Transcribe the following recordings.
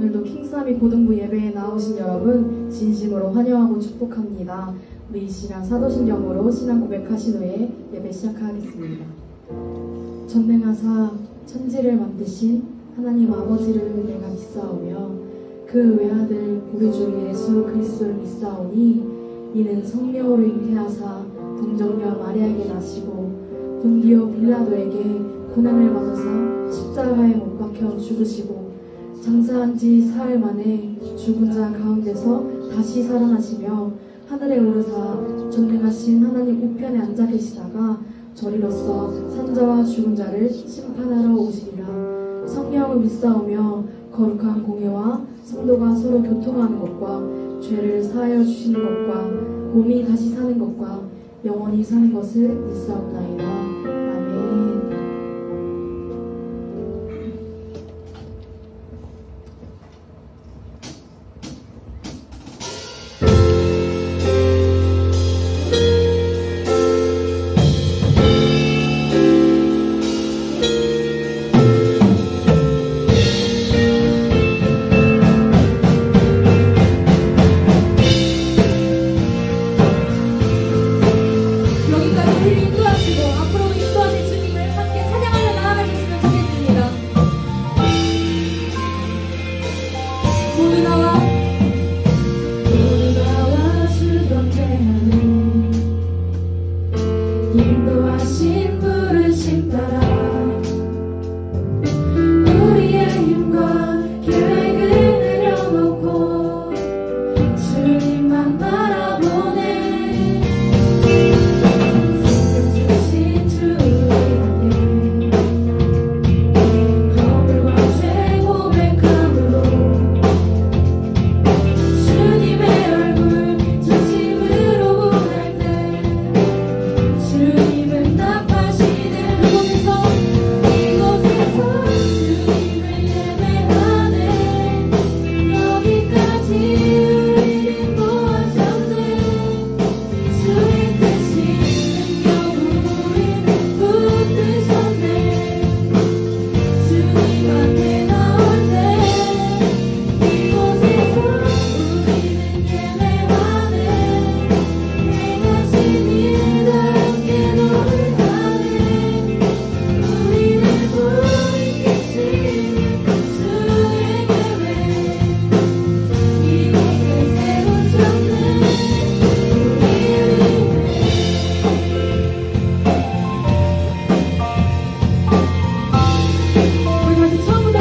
오늘도 킹스아미 고등부 예배에 나오신 여러분 진심으로 환영하고 축복합니다. 우리 이 시간 사도신경으로 신앙 고백하신 후에 예배 시작하겠습니다. 전능하사 천지를 만드신 하나님 아버지를 내가 믿사오며 그 외아들 우리 주 예수 그리스도를 믿사오니 이는 성령으로 잉태하사 동정녀 마리아에게 나시고 본디오 빌라도에게 고난을 받으사 십자가에 못 박혀 죽으시고 장사한 지 사흘 만에 죽은 자 가운데서 다시 살아나시며 하늘에 오르사 전능하신 하나님 우편에 앉아 계시다가 저리로서 산자와 죽은 자를 심판하러 오시리라. 성령을 믿사오며 거룩한 공예와 성도가 서로 교통하는 것과 죄를 사하여 주시는 것과 몸이 다시 사는 것과 영원히 사는 것을 믿사옵나이다. 아멘. 인도하신 부르심 따라 우리의 힘과 계획을 내려놓고 주님만 바라보네. 주신 주님께 허물과 죄 고백함으로 주님의 얼굴 진심으로 보낼 때 주님은 나타나시는 그곳에서 주님을 예배하네. 여기까지 우리를 모아셨네. 주의 크신 능력으로 우리를 붙드셨네. 주님 앞에 나올 때 이곳에서 우리는 예배하네. 행하신 일을 함께 노래하네. 우리를 돌이키시는 주의 계획 이곳을 세우셨네. 우리를 위해 우리 다시 처음부터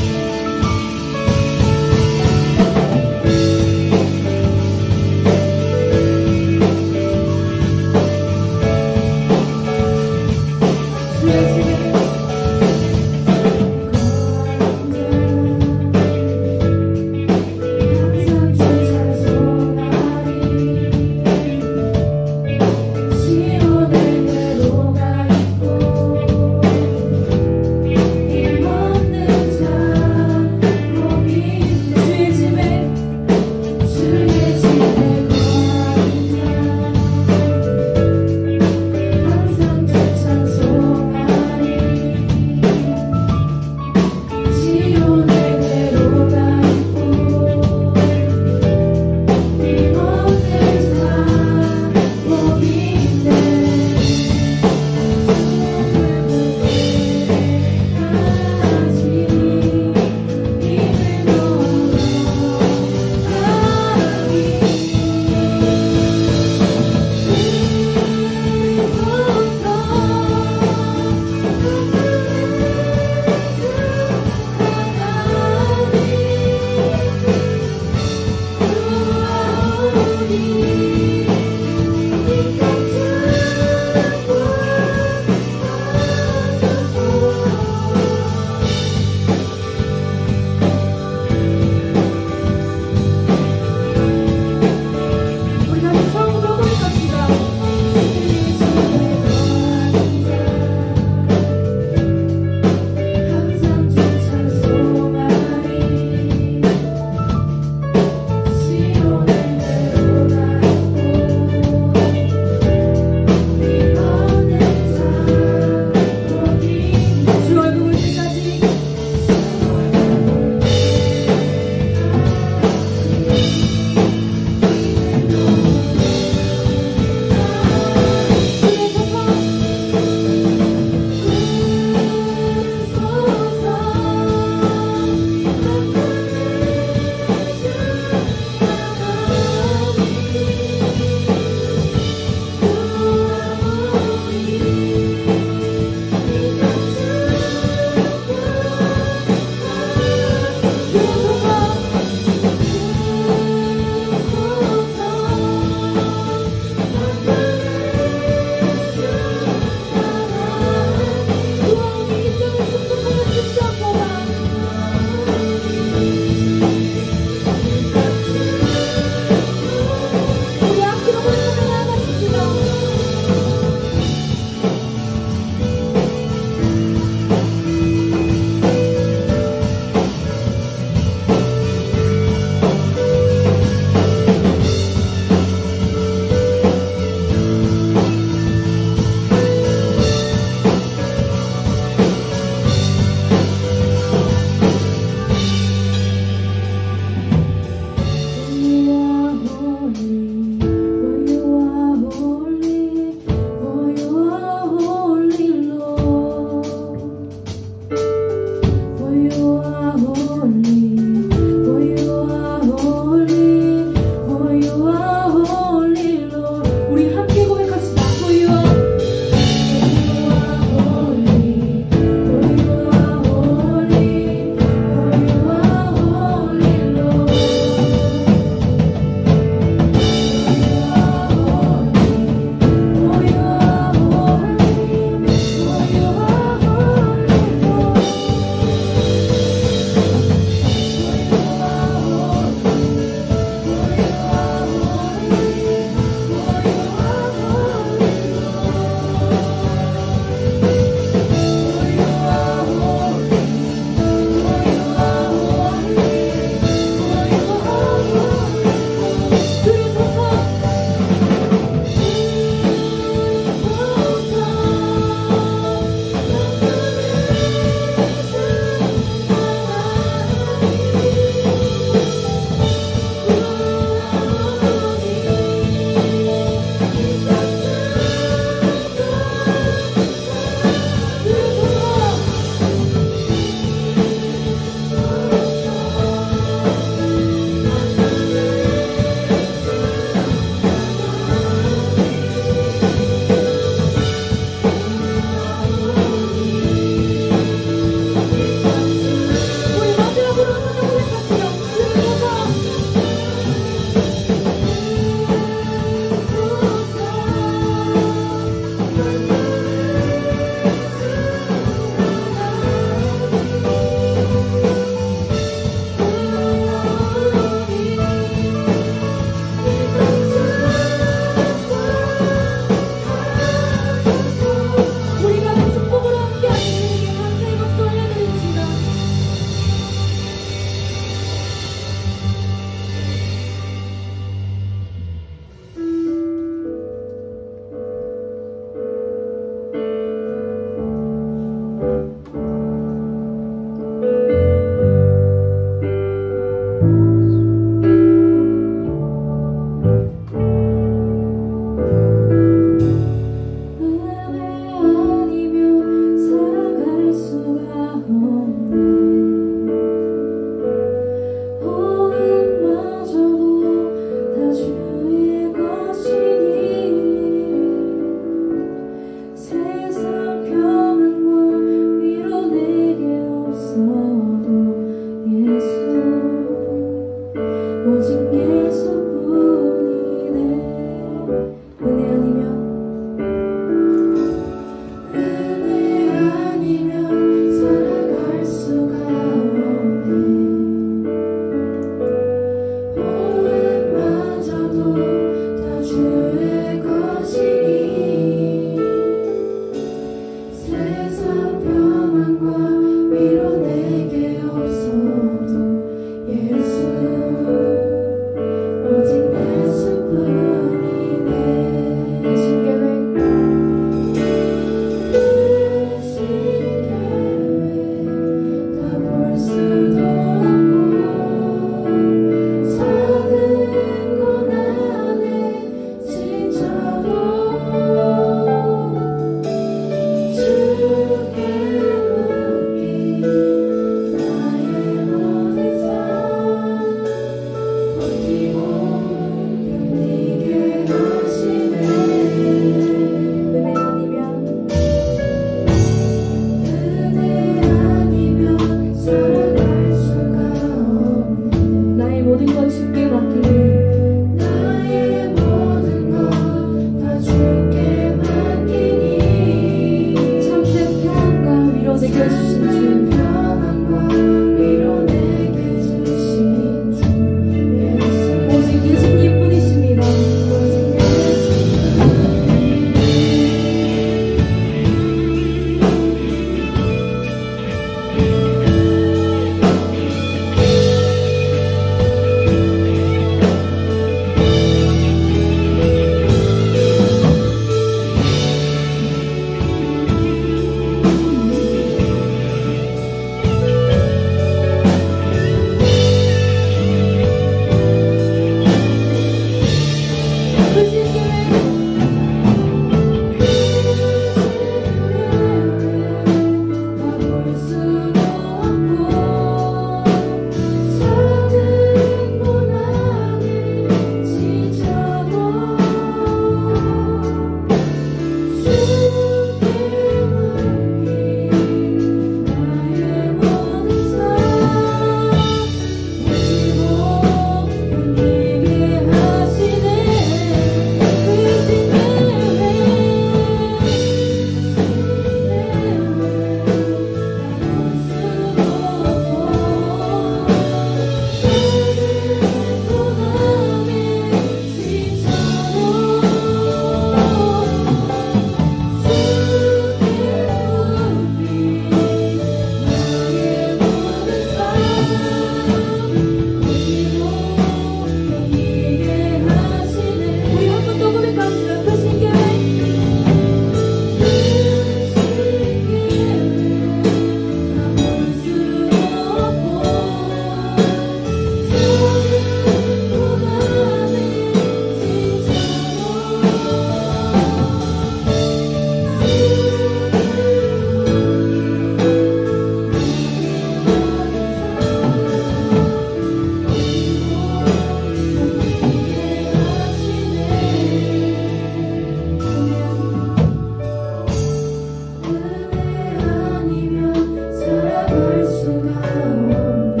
수가 없네.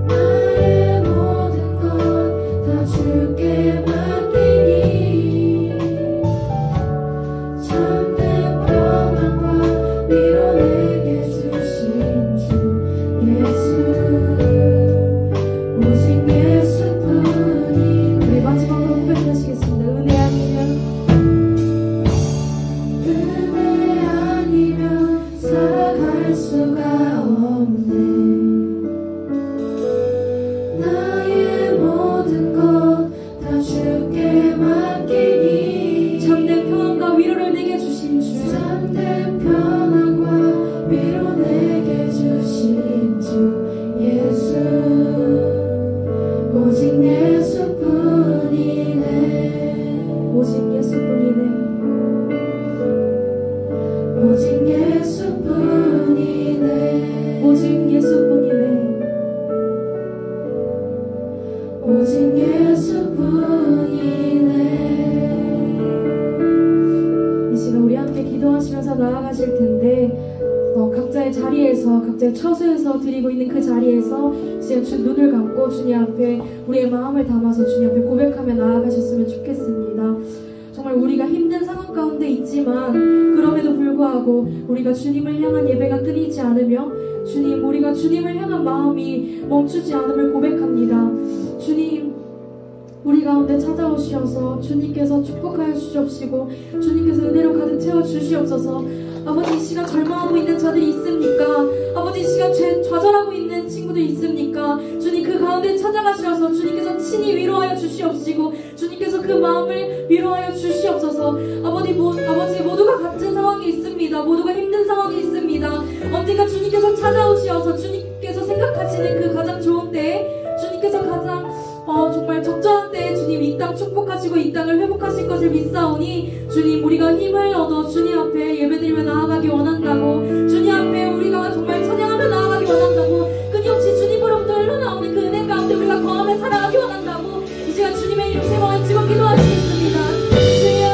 나의 모든 것 다 주께 맡기니 참된 평안과 위로 내게 주신 주 예수 오직 예수뿐이네. 우리 마지막으로 고백하시겠습니다. 은혜 아니면 은혜 아니면 살아갈 수가 없네. 나의 모든 것 다 주께 맡기니 참된 평안과 위로를 내게 주신 주 참된 평안과 위로 내게 주신 주 예수 오직 예수뿐이네. 오직 예수뿐이네. 오직 예수뿐이네. 오직 예수뿐이네. 오직 예수뿐이네. 이 시간 우리 함께 기도하시면서 나아가실 텐데 각자의 자리에서 각자의 처소에서 드리고 있는 그 자리에서 이제 눈을 감고 주님 앞에 우리의 마음을 담아서 주님 앞에 고백하며 나아가셨으면 좋겠습니다. 정말 우리가 힘든 상황 가운데 있지만 그럼에도 불구하고 우리가 주님을 향한 예배가 끊이지 않으며 주님 우리가 주님을 향한 마음이 멈추지 않음을 고백합니다. 주님 우리 가운데 찾아오시어서 주님께서 축복하여 주시옵시고 주님께서 은혜로 가득 채워 주시옵소서. 아버지 이 시간 절망하고 있는 자들이 있습니까? 아버지 이 시간 좌절하고 있는 친구들 있습니까? 주님 그 가운데 찾아가셔서 주님께서 친히 위로하여 주시옵시고 주님께서 그 마음을 위로하여 주시옵소서. 아버지 모두가 같은 상황이 있습니다. 모두가 힘든 상황이 있습니다. 언젠가 주님께서 찾아오시어서 주님께서 생각하시는 그 가장 좋은 때에 주님께서 가장 정말 적절한 때에 주님 이 땅 축복하시고 이 땅을 회복하실 것을 믿사오니 주님 우리가 힘을 얻어 주님 앞에 예배드리며 나아가기 원한다고 주님 앞에 우리가 정말 찬양하며 나아가기 원한다고 끊임없이 주님으로부터 흘러나오는 그 은혜 가운데 우리가 거하며 살아가기 원한다고 이 시간 주님의 이름 세번 외치고 기도하시겠습니다. 주여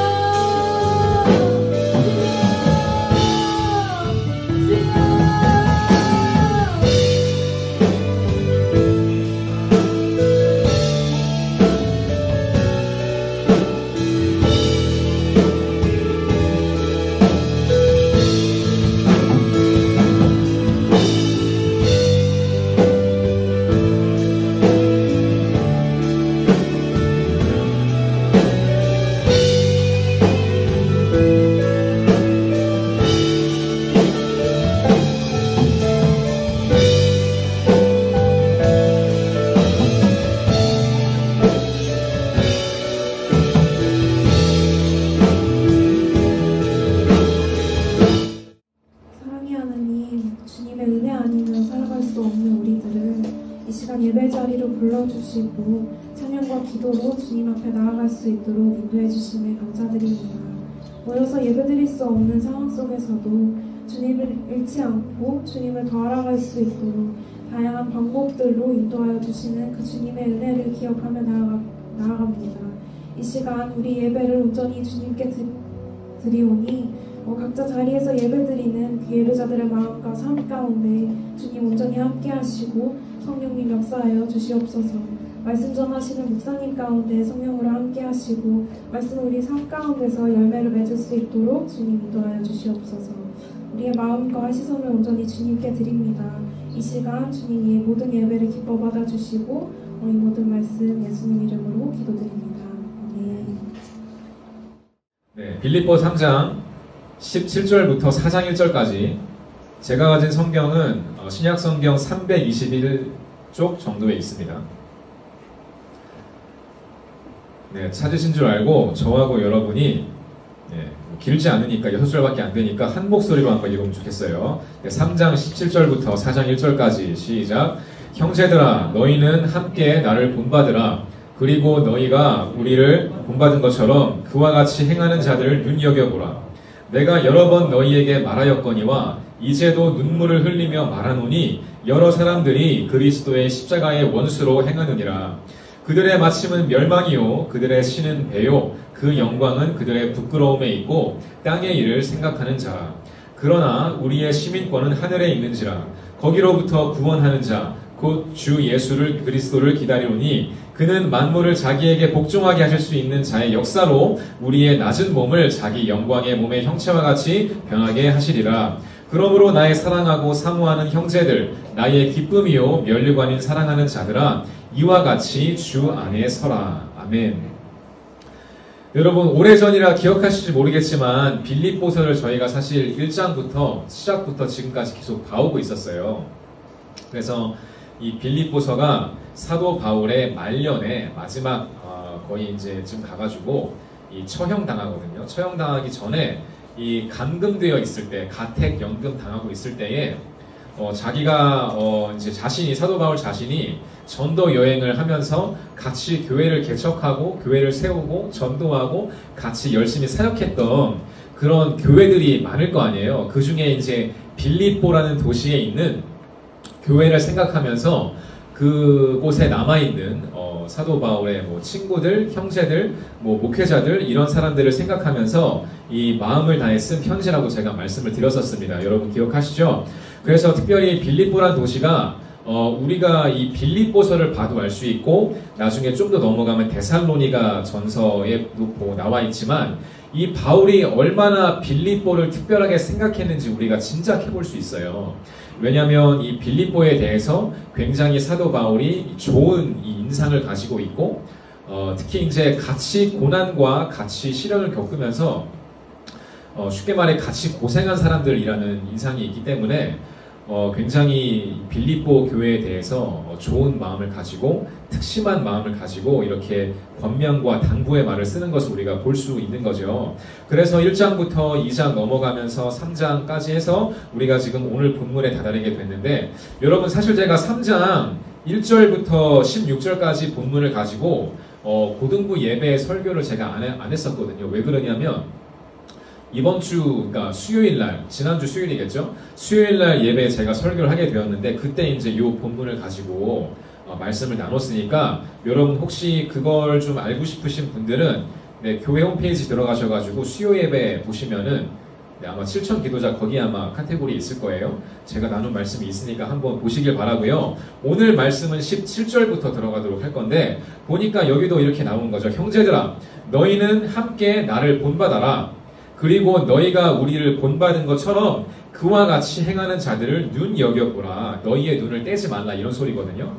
예배 자리로 불러주시고 찬양과 기도로 주님 앞에 나아갈 수 있도록 인도해 주심에 감사드립니다. 모여서 예배드릴 수 없는 상황 속에서도 주님을 잃지 않고 주님을 더 알아갈 수 있도록 다양한 방법들로 인도하여 주시는 그 주님의 은혜를 기억하며 나아갑니다. 이 시간 우리 예배를 온전히 주님께 드리오니 각자 자리에서 예배드리는 그 예배자들의 마음과 삶 가운데 주님 온전히 함께 하시고 성령님 역사하여 주시옵소서. 말씀 전하시는 목사님 가운데 성령으로 함께 하시고 말씀 우리 삶 가운데서 열매를 맺을 수 있도록 주님 인도하여 주시옵소서. 우리의 마음과 시선을 온전히 주님께 드립니다. 이 시간 주님이 모든 예배를 기뻐 받아주시고 이 모든 말씀 예수님 이름으로 기도드립니다. 네, 빌립보 3장 17절부터 4장 1절까지 제가 가진 성경은 신약 성경 321쪽 정도에 있습니다. 네, 찾으신 줄 알고 저하고 여러분이 길지 않으니까 6절밖에 안 되니까 한 목소리로 한번 읽으면 좋겠어요. 3장 17절부터 4장 1절까지 시작. 형제들아 너희는 함께 나를 본받으라. 그리고 너희가 우리를 본받은 것처럼 그와 같이 행하는 자들을 눈여겨보라. 내가 여러 번 너희에게 말하였거니와 이제도 눈물을 흘리며 말하노니 여러 사람들이 그리스도의 십자가의 원수로 행하느니라. 그들의 마침은 멸망이요 그들의 신은 배요 그 영광은 그들의 부끄러움에 있고 땅의 일을 생각하는 자라. 그러나 우리의 시민권은 하늘에 있는지라 거기로부터 구원하는 자 곧 주 예수를 그리스도를 기다리오니 그는 만물을 자기에게 복종하게 하실 수 있는 자의 역사로 우리의 낮은 몸을 자기 영광의 몸의 형체와 같이 변하게 하시리라. 그러므로 나의 사랑하고 사모하는 형제들, 나의 기쁨이요 면류관인 사랑하는 자들아, 이와 같이 주 안에 서라. 아멘. 여러분, 오래전이라 기억하실지 모르겠지만 빌립보서를 저희가 사실 1장부터 시작부터 지금까지 계속 봐오고 있었어요. 그래서 이 빌립보서가 사도 바울의 말년에 마지막 거의 이제 지금 가가지고 이 처형당하거든요. 처형당하기 전에 이 감금되어 있을 때, 가택 연금 당하고 있을 때에 자기가 이제 자신이 사도 바울 자신이 전도 여행을 하면서 같이 교회를 개척하고 교회를 세우고 전도하고 같이 열심히 사역했던 그런 교회들이 많을 거 아니에요. 그 중에 이제 빌립보라는 도시에 있는 교회를 생각하면서 그곳에 남아있는 사도 바울의 뭐 친구들, 형제들, 뭐 목회자들 이런 사람들을 생각하면서 이 마음을 다해 쓴 편지라고 제가 말씀을 드렸었습니다. 여러분 기억하시죠? 그래서 특별히 빌립보라는 도시가 우리가 이 빌립보서를 봐도 알 수 있고 나중에 좀 더 넘어가면 데살로니가 전서에 나와 있지만 이 바울이 얼마나 빌립보를 특별하게 생각했는지 우리가 짐작해 볼 수 있어요. 왜냐하면 이 빌립보에 대해서 굉장히 사도 바울이 좋은 이 인상을 가지고 있고 특히 이제 같이 고난과 같이 시련을 겪으면서 쉽게 말해 같이 고생한 사람들이라는 인상이 있기 때문에 굉장히 빌립보 교회에 대해서 좋은 마음을 가지고 특심한 마음을 가지고 이렇게 권면과 당부의 말을 쓰는 것을 우리가 볼 수 있는 거죠. 그래서 1장부터 2장 넘어가면서 3장까지 해서 우리가 지금 오늘 본문에 다다르게 됐는데 여러분 사실 제가 3장 1절부터 16절까지 본문을 가지고 고등부 예배 설교를 제가 안 했었거든요. 왜 그러냐면 이번 주, 그러니까 수요일날, 지난주 수요일이겠죠? 수요일날 예배에 제가 설교를 하게 되었는데, 그때 이제 이 본문을 가지고 말씀을 나눴으니까, 여러분 혹시 그걸 좀 알고 싶으신 분들은, 네, 교회 홈페이지 들어가셔가지고 수요 예배 보시면은, 네, 아마 7천 기도자 거기 아마 카테고리 있을 거예요. 제가 나눈 말씀이 있으니까 한번 보시길 바라고요. 오늘 말씀은 17절부터 들어가도록 할 건데, 보니까 여기도 이렇게 나오는 거죠. 형제들아, 너희는 함께 나를 본받아라. 그리고 너희가 우리를 본받은 것처럼 그와 같이 행하는 자들을 눈여겨보라. 너희의 눈을 떼지 말라. 이런 소리거든요.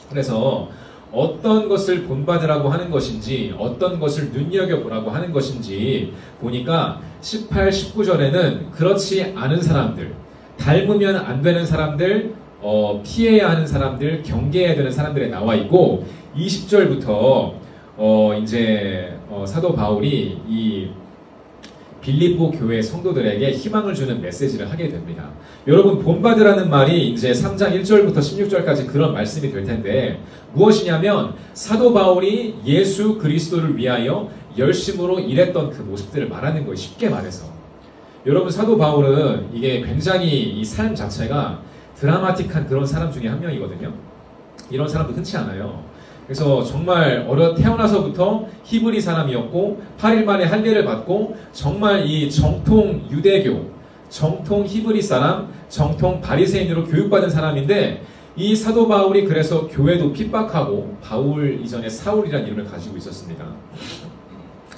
그래서 어떤 것을 본받으라고 하는 것인지 어떤 것을 눈여겨보라고 하는 것인지 보니까 18, 19절에는 그렇지 않은 사람들, 닮으면 안 되는 사람들, 피해야 하는 사람들, 경계해야 되는 사람들에 나와 있고 20절부터 이제 사도 바울이 이 빌립보 교회 성도들에게 희망을 주는 메시지를 하게 됩니다. 여러분 본받으라는 말이 이제 3장 1절부터 16절까지 그런 말씀이 될 텐데 무엇이냐면 사도 바울이 예수 그리스도를 위하여 열심으로 일했던 그 모습들을 말하는 거예요. 쉽게 말해서. 여러분 사도 바울은 이게 굉장히 이 삶 자체가 드라마틱한 그런 사람 중에 한 명이거든요. 이런 사람도 흔치 않아요. 그래서 정말 태어나서부터 히브리 사람이었고 8일 만에 할례를 받고 정말 이 정통 유대교, 정통 히브리 사람, 정통 바리새인으로 교육받은 사람인데 이 사도 바울이 그래서 교회도 핍박하고 바울 이전에 사울이라는 이름을 가지고 있었습니다.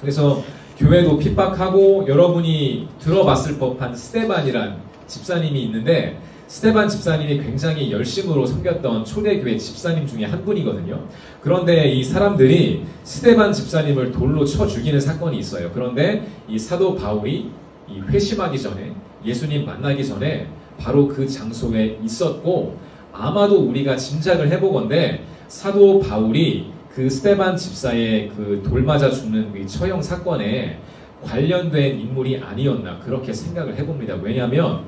그래서 교회도 핍박하고 여러분이 들어봤을 법한 스데반이란 집사님이 있는데 스데반 집사님이 굉장히 열심으로 섬겼던 초대교회 집사님 중에 한 분이거든요. 그런데 이 사람들이 스데반 집사님을 돌로 쳐 죽이는 사건이 있어요. 그런데 이 사도 바울이 이 회심하기 전에 예수님 만나기 전에 바로 그 장소에 있었고 아마도 우리가 짐작을 해보건대 사도 바울이 그 스데반 집사의 그 돌 맞아 죽는 그 처형 사건에 관련된 인물이 아니었나 그렇게 생각을 해봅니다. 왜냐하면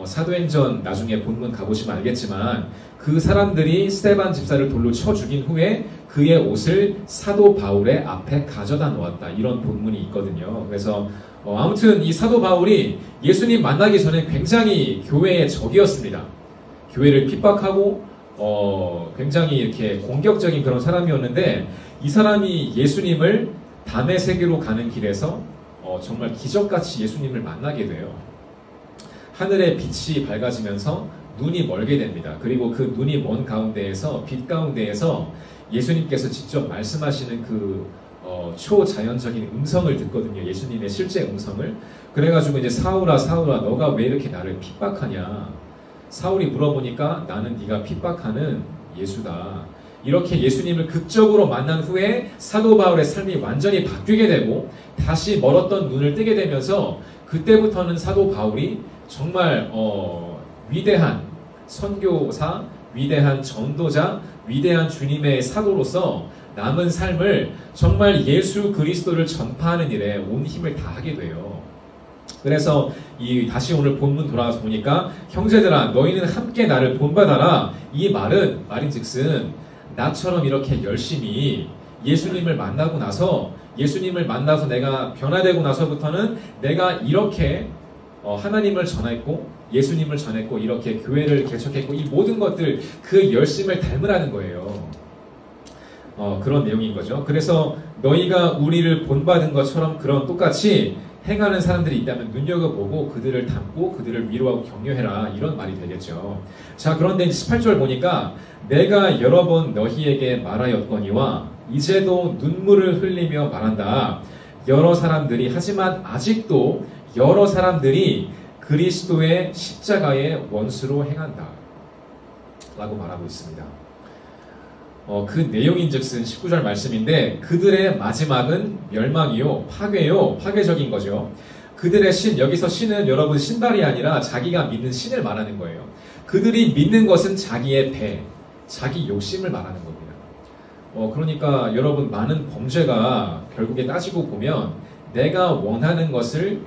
사도행전 나중에 본문 가보시면 알겠지만 그 사람들이 스데반 집사를 돌로 쳐 죽인 후에 그의 옷을 사도 바울의 앞에 가져다 놓았다. 이런 본문이 있거든요. 그래서 아무튼 이 사도 바울이 예수님 만나기 전에 굉장히 교회의 적이었습니다. 교회를 핍박하고 굉장히 이렇게 공격적인 그런 사람이었는데 이 사람이 예수님을 담의 세계로 가는 길에서 정말 기적같이 예수님을 만나게 돼요. 하늘의 빛이 밝아지면서 눈이 멀게 됩니다. 그리고 그 눈이 먼 가운데에서 빛 가운데에서 예수님께서 직접 말씀하시는 그 초자연적인 음성을 듣거든요. 예수님의 실제 음성을. 그래가지고 이제 사울아 사울아 너가 왜 이렇게 나를 핍박하냐. 사울이 물어보니까 나는 네가 핍박하는 예수다. 이렇게 예수님을 극적으로 만난 후에 사도 바울의 삶이 완전히 바뀌게 되고 다시 멀었던 눈을 뜨게 되면서 그때부터는 사도 바울이 정말 위대한 선교사, 위대한 전도자, 위대한 주님의 사도로서 남은 삶을 정말 예수 그리스도를 전파하는 일에 온 힘을 다하게 돼요. 그래서 다시 오늘 본문 돌아가서 보니까 형제들아 너희는 함께 나를 본받아라. 이 말인즉슨 나처럼 이렇게 열심히 예수님을 만나고 나서 내가 변화되고 나서부터는 내가 이렇게 하나님을 전했고 예수님을 전했고 이렇게 교회를 개척했고 이 모든 것들 그 열심을 닮으라는 거예요. 그런 내용인 거죠. 그래서 너희가 우리를 본받은 것처럼 그런 똑같이 행하는 사람들이 있다면 눈여겨보고 그들을 닮고 그들을 위로하고 격려해라. 이런 말이 되겠죠. 자, 그런데 18절 보니까 내가 여러 번 너희에게 말하였거니와 이제도 눈물을 흘리며 말한다. 하지만 아직도 여러 사람들이 그리스도의 십자가의 원수로 행한다. 라고 말하고 있습니다. 그 내용인즉슨 19절 말씀인데 그들의 마지막은 멸망이요 파괴요 파괴적인 거죠. 그들의 신, 여기서 신은 여러분 신발이 아니라 자기가 믿는 신을 말하는 거예요. 그들이 믿는 것은 자기의 배, 자기 욕심을 말하는 겁니다. 그러니까 여러분 많은 범죄가 결국에 따지고 보면 내가 원하는 것을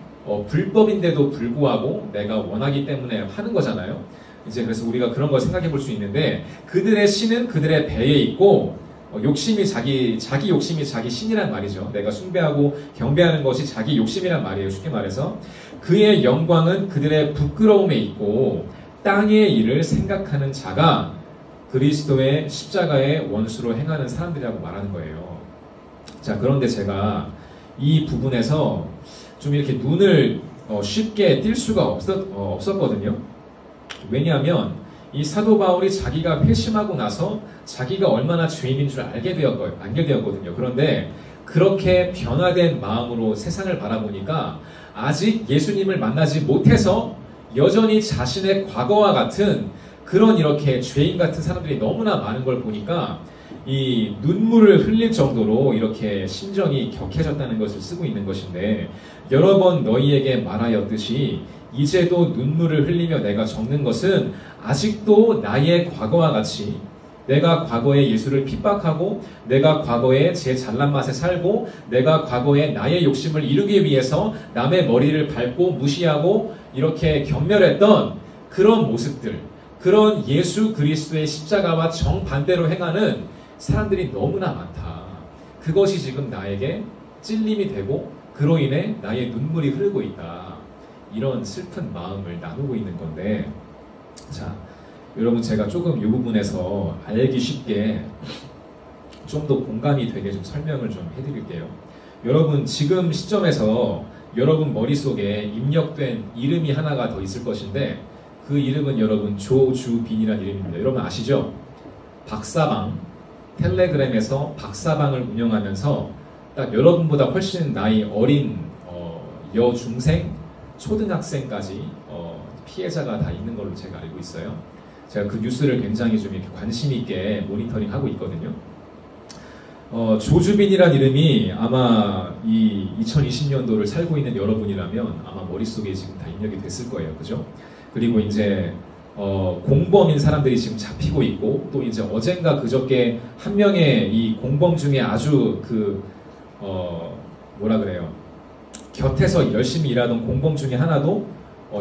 불법인데도 불구하고 내가 원하기 때문에 하는 거잖아요. 이제 그래서 우리가 그런 걸 생각해 볼 수 있는데 그들의 신은 그들의 배에 있고 욕심이 자기 욕심이 자기 신이란 말이죠. 내가 숭배하고 경배하는 것이 자기 욕심이란 말이에요. 쉽게 말해서 그의 영광은 그들의 부끄러움에 있고 땅의 일을 생각하는 자가 그리스도의 십자가의 원수로 행하는 사람들이라고 말하는 거예요. 자, 그런데 제가 이 부분에서 좀 이렇게 눈을 쉽게 띌 수가 없었거든요. 왜냐하면 이 사도 바울이 자기가 회심하고 나서 자기가 얼마나 죄인인 줄 알게 되었거든요. 그런데 그렇게 변화된 마음으로 세상을 바라보니까 아직 예수님을 만나지 못해서 여전히 자신의 과거와 같은 그런 이렇게 죄인 같은 사람들이 너무나 많은 걸 보니까 이 눈물을 흘릴 정도로 이렇게 심정이 격해졌다는 것을 쓰고 있는 것인데 여러 번 너희에게 말하였듯이 이제도 눈물을 흘리며 내가 적는 것은 아직도 나의 과거와 같이 내가 과거에 예수를 핍박하고 내가 과거에 제 잘난 맛에 살고 내가 과거에 나의 욕심을 이루기 위해서 남의 머리를 밟고 무시하고 이렇게 경멸했던 그런 모습들, 그런 예수 그리스도의 십자가와 정반대로 행하는 사람들이 너무나 많다. 그것이 지금 나에게 찔림이 되고 그로 인해 나의 눈물이 흐르고 있다. 이런 슬픈 마음을 나누고 있는 건데, 자, 여러분 제가 조금 이 부분에서 알기 쉽게 좀 더 공감이 되게 좀 설명을 좀 해드릴게요. 여러분 지금 시점에서 여러분 머릿속에 입력된 이름이 하나가 더 있을 것인데 그 이름은 여러분 조주빈이라는 이름입니다. 여러분 아시죠? 박사방, 텔레그램에서 박사방을 운영하면서 딱 여러분보다 훨씬 나이 어린 여중생, 초등학생까지 피해자가 다 있는 걸로 제가 알고 있어요. 제가 그 뉴스를 굉장히 좀 이렇게 관심 있게 모니터링하고 있거든요. 조주빈이란 이름이 아마 이 2020년도를 살고 있는 여러분이라면 아마 머릿속에 지금 다 입력이 됐을 거예요. 그죠? 그리고 이제 공범인 사람들이 지금 잡히고 있고 또 이제 어젠가 그저께 한 명의 이 공범 중에 아주 뭐라 그래요? 곁에서 열심히 일하던 공범 중에 하나도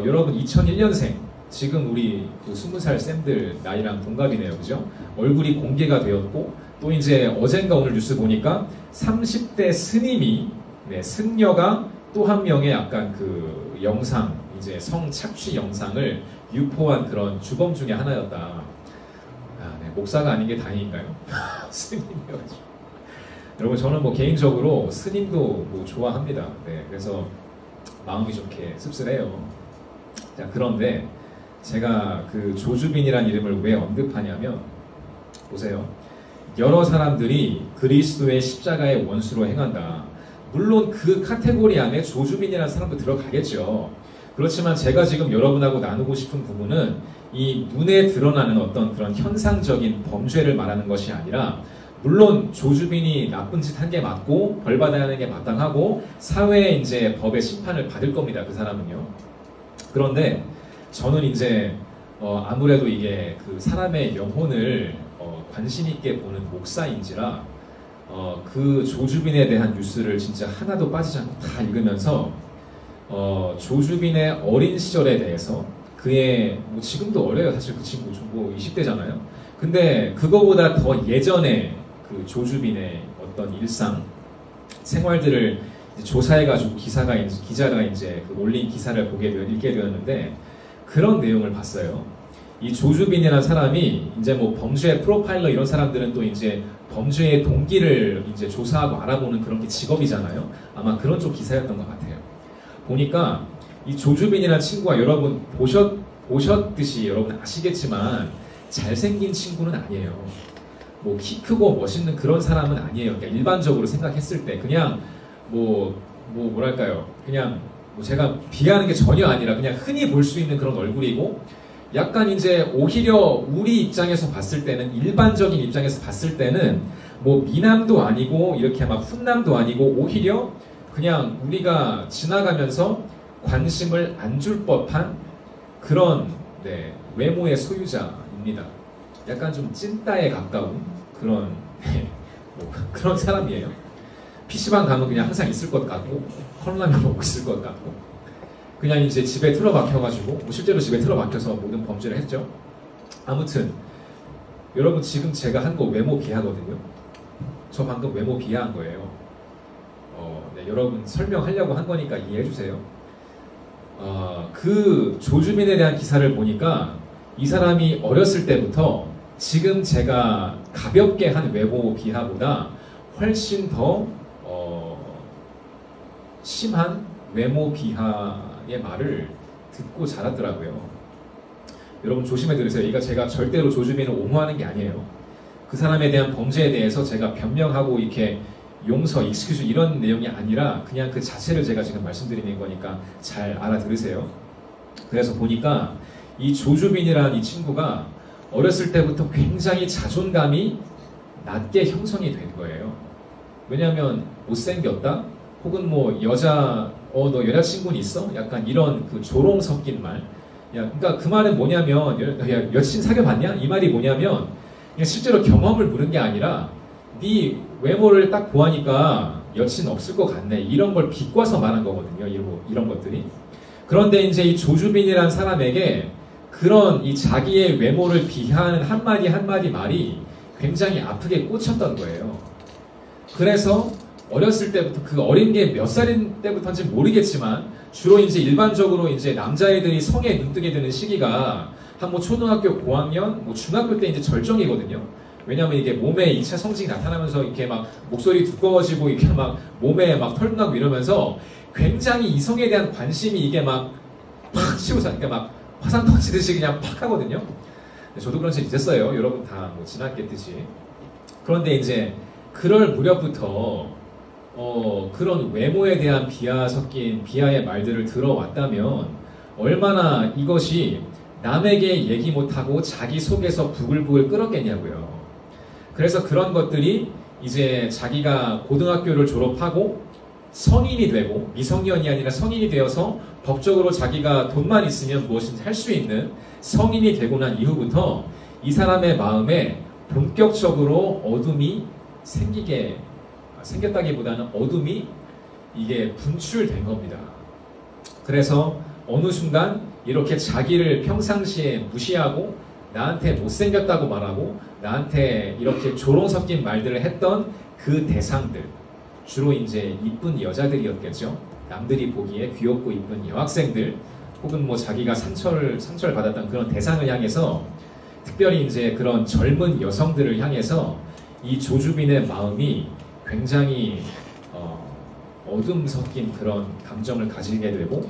여러분 2001년생 지금 우리 그 20살 쌤들 나이랑 동갑이네요. 그죠? 얼굴이 공개가 되었고 또 이제 어젠가 오늘 뉴스 보니까 30대 스님이 승려가 또 한 명의 약간 그 영상 이제 성착취 영상을 유포한 그런 주범 중에 하나였다. 네, 목사가 아닌 게 다행인가요? 스님이어가지고. 여러분 저는 뭐 개인적으로 스님도 뭐 좋아합니다. 네, 그래서 마음이 좀 이렇게 씁쓸해요. 자, 그런데 제가 그 조주빈이라는 이름을 왜 언급하냐면, 보세요. 여러 사람들이 그리스도의 십자가의 원수로 행한다. 물론 그 카테고리 안에 조주빈이라는 사람도 들어가겠죠. 그렇지만 제가 지금 여러분하고 나누고 싶은 부분은 이 눈에 드러나는 어떤 그런 현상적인 범죄를 말하는 것이 아니라, 물론 조주빈이 나쁜 짓 한 게 맞고 벌 받아야 하는 게 마땅하고 사회의 이제 법의 심판을 받을 겁니다. 그 사람은요. 그런데 저는 이제 아무래도 이게 그 사람의 영혼을 관심 있게 보는 목사인지라 그 조주빈에 대한 뉴스를 진짜 하나도 빠지지 않고 다 읽으면서 조주빈의 어린 시절에 대해서, 그의 뭐 지금도 어려요. 사실 그 친구 뭐 20대잖아요. 근데 그거보다 더 예전에 그 조주빈의 어떤 일상 생활들을 이제 조사해가지고 기자가 이제 그 올린 기사를 읽게 되었는데, 그런 내용을 봤어요. 이 조주빈이라는 사람이 이제 뭐 범죄 프로파일러 이런 사람들은 또 이제 범죄의 동기를 이제 조사하고 알아보는 그런 게 직업이잖아요. 아마 그런 쪽 기사였던 것 같아요. 보니까 이 조주빈이라는 친구가, 여러분 보셨듯이 여러분 아시겠지만 잘생긴 친구는 아니에요. 뭐 키 크고 멋있는 그런 사람은 아니에요. 그러니까 일반적으로 생각했을 때 그냥 뭐랄까요? 그냥 뭐 제가 비하하는 게 전혀 아니라 그냥 흔히 볼 수 있는 그런 얼굴이고, 약간 이제 오히려 우리 입장에서 봤을 때는, 일반적인 입장에서 봤을 때는 뭐 미남도 아니고 이렇게 막 훈남도 아니고, 오히려 그냥 우리가 지나가면서 관심을 안 줄 법한 그런 외모의 소유자입니다. 약간 좀 찐따에 가까운 그런 그런 사람이에요. PC방 가면 그냥 항상 있을 것 같고, 컵라면 먹고 있을 것 같고, 그냥 이제 집에 틀어박혀가지고, 뭐 실제로 집에 틀어박혀서 모든 범죄를 했죠. 아무튼 여러분, 지금 제가 한 거 외모 비하거든요. 저 방금 외모 비하한 거예요. 여러분 설명하려고 한 거니까 이해해주세요. 그 조주빈에 대한 기사를 보니까 이 사람이 어렸을 때부터 지금 제가 가볍게 한 외모 비하보다 훨씬 더 심한 외모 비하의 말을 듣고 자랐더라고요. 여러분 조심해 들으세요. 이거 제가 절대로 조주빈을 옹호하는 게 아니에요. 그 사람에 대한 범죄에 대해서 제가 변명하고 이렇게 용서, 익스큐즈 이런 내용이 아니라 그냥 그 자체를 제가 지금 말씀드리는 거니까 잘 알아들으세요. 그래서 보니까 이 조주빈이라는 이 친구가 어렸을 때부터 굉장히 자존감이 낮게 형성이 된 거예요. 왜냐하면 못생겼다? 혹은 뭐 너 여자친구는 있어? 약간 이런 그 조롱 섞인 말. 그러니까 그 말은 뭐냐면, 여친 사귀어봤냐? 이 말이 뭐냐면, 그냥 실제로 경험을 물은 게 아니라 네 외모를 딱 보아니까 여친 없을 것 같네. 이런 걸 비꼬아서 말한 거거든요. 이런 것들이. 그런데 이제 이 조주빈이라는 사람에게 그런 이 자기의 외모를 비하하는 한마디 한마디 말이 굉장히 아프게 꽂혔던 거예요. 그래서 어렸을 때부터, 그 어린 게 몇 살인 때부터인지 모르겠지만, 주로 이제 일반적으로 이제 남자애들이 성에 눈뜨게 되는 시기가 한 뭐 초등학교 고학년, 뭐 중학교 때 이제 절정이거든요. 왜냐면 이게 몸에 2차 성징이 나타나면서 이렇게 막 목소리 두꺼워지고 이렇게 막 몸에 막 털도 나고 이러면서 굉장히 이성에 대한 관심이 이게 막 팍 치고서, 그러니까 막 화산 터지듯이 그냥 팍 하거든요. 저도 그런 적 있었어요. 여러분 다 뭐 지났겠듯이. 그런데 이제 그럴 무렵부터 그런 외모에 대한 비하 섞인 비하의 말들을 들어왔다면 얼마나 이것이 남에게 얘기 못하고 자기 속에서 부글부글 끓었겠냐고요. 그래서 그런 것들이 이제 자기가 고등학교를 졸업하고 성인이 되고, 미성년이 아니라 성인이 되어서 법적으로 자기가 돈만 있으면 무엇인지 할 수 있는 성인이 되고 난 이후부터 이 사람의 마음에 본격적으로 어둠이 생겼다기보다는 어둠이 이게 분출된 겁니다. 그래서 어느 순간 이렇게 자기를 평상시에 무시하고 나한테 못생겼다고 말하고 나한테 이렇게 조롱 섞인 말들을 했던 그 대상들, 주로 이제 이쁜 여자들이었겠죠. 남들이 보기에 귀엽고 이쁜 여학생들, 혹은 뭐 자기가 상처를 받았던 그런 대상을 향해서, 특별히 이제 그런 젊은 여성들을 향해서 이 조주빈의 마음이 굉장히 어둠 섞인 그런 감정을 가지게 되고,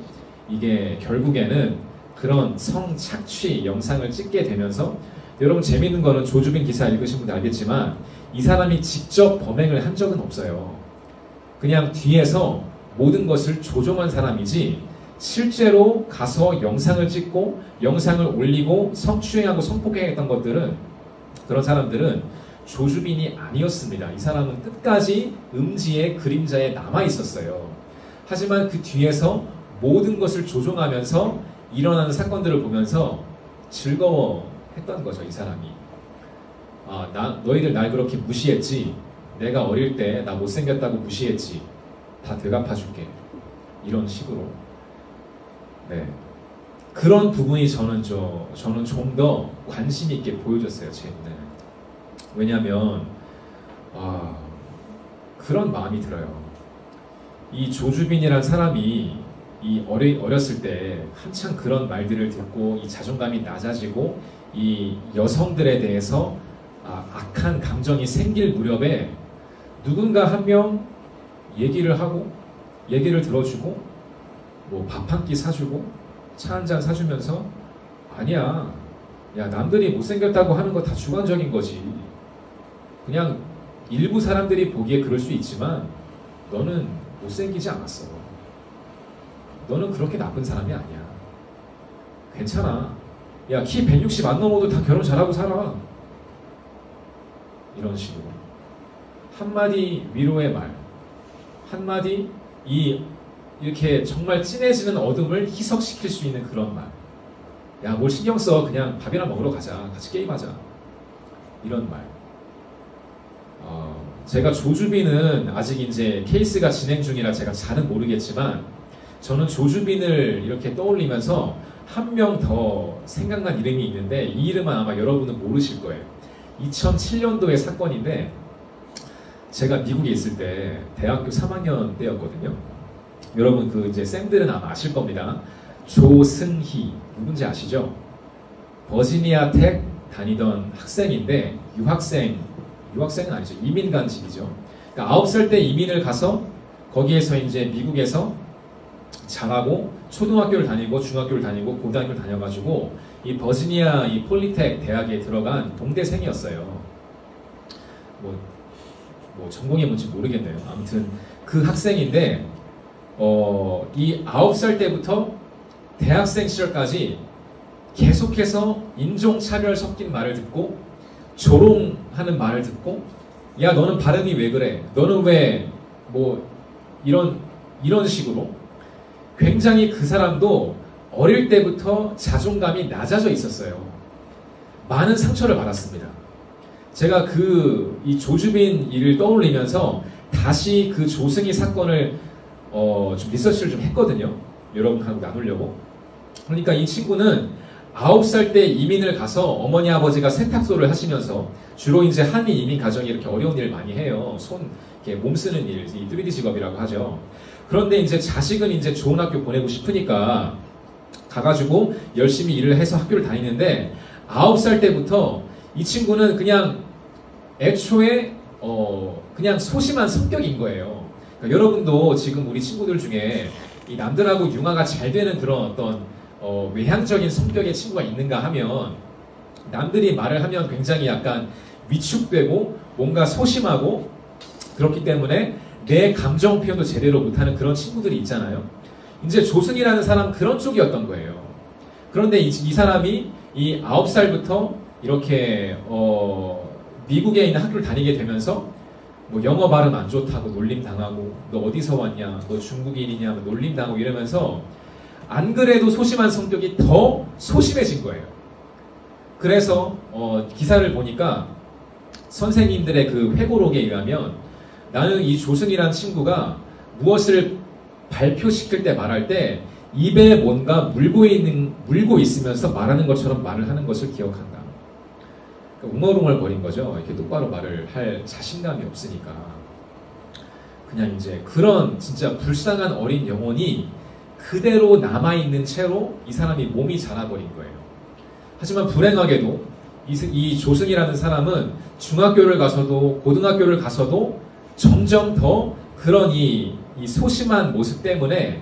이게 결국에는 그런 성착취 영상을 찍게 되면서 여러분 재밌는 거는 조주빈 기사 읽으신 분들 알겠지만 이 사람이 직접 범행을 한 적은 없어요. 그냥 뒤에서 모든 것을 조종한 사람이지 실제로 가서 영상을 찍고 영상을 올리고 성추행하고 성폭행했던 것들은 그런 사람들은 조주빈이 아니었습니다. 이 사람은 끝까지 음지의 그림자에 남아 있었어요. 하지만 그 뒤에서 모든 것을 조종하면서 일어나는 사건들을 보면서 즐거워했던 거죠. 이 사람이. 너희들 날 그렇게 무시했지. 내가 어릴 때 나 못생겼다고 무시했지. 다 되갚아줄게. 이런 식으로. 네. 그런 부분이 저는 좀 더 관심 있게 보여줬어요. 제 눈에. 왜냐하면 그런 마음이 들어요. 이 조주빈이란 사람이 어렸을 때 한창 그런 말들을 듣고 이 자존감이 낮아지고 이 여성들에 대해서 악한 감정이 생길 무렵에 누군가 한 명 얘기를 하고 얘기를 들어주고 뭐 밥 한 끼 사주고 차 한 잔 사주면서 아니야, 야 남들이 못생겼다고 하는 거 다 주관적인 거지. 그냥 일부 사람들이 보기에 그럴 수 있지만 너는 못생기지 않았어. 너는 그렇게 나쁜 사람이 아니야. 괜찮아. 야, 키 160 안 넘어도 다 결혼 잘하고 살아. 이런 식으로. 한마디 위로의 말. 한마디 이렇게 정말 진해지는 어둠을 희석시킬 수 있는 그런 말. 야, 뭘 신경 써. 그냥 밥이나 먹으러 가자. 같이 게임하자. 이런 말. 제가 조주빈은 아직 이제 케이스가 진행 중이라 제가 잘은 모르겠지만 저는 조주빈을 이렇게 떠올리면서 한 명 더 생각난 이름이 있는데 이 이름은 아마 여러분은 모르실 거예요. 2007년도의 사건인데 제가 미국에 있을 때 대학교 3학년 때였거든요. 여러분 그 이제 쌤들은 아마 아실 겁니다. 조승희 누군지 아시죠? 버지니아 텍 다니던 학생인데 유학생은 아니죠. 이민 간 집이죠. 그러니까 9살 때 이민을 가서 거기에서 이제 미국에서 자라고 초등학교를 다니고 중학교를 다니고 고등학교를 다녀가지고 이 버지니아 이 폴리텍 대학에 들어간 동대생이었어요. 뭐 전공이 뭔지 모르겠네요. 아무튼 그 학생인데 이 9살 때부터 대학생 시절까지 계속해서 인종차별 섞인 말을 듣고 조롱하는 말을 듣고 야 너는 발음이 왜 그래? 너는 왜 뭐 이런 식으로 굉장히 그 사람도 어릴 때부터 자존감이 낮아져 있었어요. 많은 상처를 받았습니다. 제가 이 조주빈 일을 떠올리면서 다시 그 조승희 사건을 좀 리서치를 좀 했거든요. 여러분하고 나누려고. 그러니까 이 친구는 9살 때 이민을 가서 어머니 아버지가 세탁소를 하시면서 주로 이제 한인 이민 가정이 이렇게 어려운 일을 많이 해요. 이렇게 몸 쓰는 일, 이 3D 직업이라고 하죠. 그런데 이제 자식은 이제 좋은 학교 보내고 싶으니까 가가지고 열심히 일을 해서 학교를 다니는데 9살 때부터 이 친구는 그냥 애초에 그냥 소심한 성격인 거예요. 그러니까 여러분도 지금 우리 친구들 중에 이 남들하고 융화가 잘 되는 그런 어떤 외향적인 성격의 친구가 있는가 하면 남들이 말을 하면 굉장히 약간 위축되고 뭔가 소심하고 그렇기 때문에 내 감정 표현도 제대로 못하는 그런 친구들이 있잖아요. 이제 조승이라는 사람 그런 쪽이었던 거예요. 그런데 이 사람이 이 9살부터 이렇게 미국에 있는 학교를 다니게 되면서 뭐 영어 발음 안 좋다고 놀림당하고 너 어디서 왔냐 너 중국인이냐 놀림당하고 이러면서 안 그래도 소심한 성격이 더 소심해진 거예요. 그래서 기사를 보니까 선생님들의 그 회고록에 의하면 나는 이 조승이라는 친구가 무엇을 발표시킬 때 말할 때 입에 뭔가 물고 있으면서 말하는 것처럼 말을 하는 것을 기억한다. 그러니까 웅얼웅얼거린 거죠. 이렇게 똑바로 말을 할 자신감이 없으니까. 그냥 이제 그런 진짜 불쌍한 어린 영혼이 그대로 남아있는 채로 이 사람이 몸이 자라버린 거예요. 하지만 불행하게도 이 조승이라는 사람은 중학교를 가서도 고등학교를 가서도 점점 더 그런 이 소심한 모습 때문에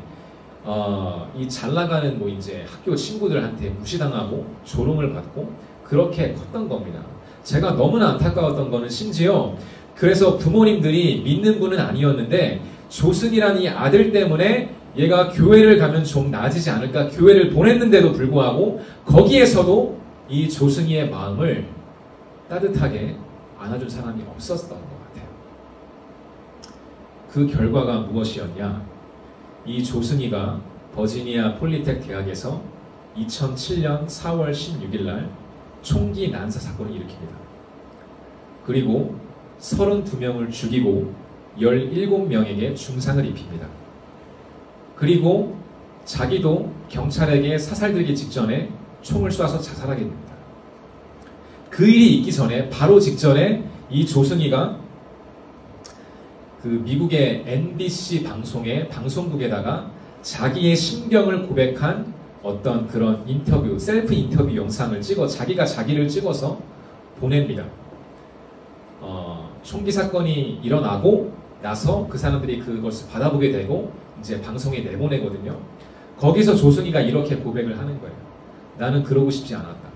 이 잘 나가는 뭐 이제 학교 친구들한테 무시당하고 조롱을 받고 그렇게 컸던 겁니다. 제가 너무나 안타까웠던 거는 심지어 그래서 부모님들이 믿는 분은 아니었는데 조승이라는 이 아들 때문에 얘가 교회를 가면 좀 나아지지 않을까 교회를 보냈는데도 불구하고 거기에서도 이 조승이의 마음을 따뜻하게 안아준 사람이 없었던 것 같아요. 그 결과가 무엇이었냐? 이 조승이가 버지니아 폴리텍 대학에서 2007년 4월 16일 날 총기 난사 사건을 일으킵니다. 그리고 32명을 죽이고 17명에게 중상을 입힙니다. 그리고 자기도 경찰에게 사살되기 직전에 총을 쏴서 자살하게 됩니다. 그 일이 있기 전에 바로 직전에 이 조승이가 그 미국의 NBC 방송의 방송국에다가 자기의 신병을 고백한 어떤 그런 인터뷰, 셀프 인터뷰 영상을 자기가 자기를 찍어서 보냅니다. 총기 사건이 일어나고 나서 그 사람들이 그것을 받아보게 되고 이제 방송에 내보내거든요. 거기서 조승이가 이렇게 고백을 하는 거예요. 나는 그러고 싶지 않았다.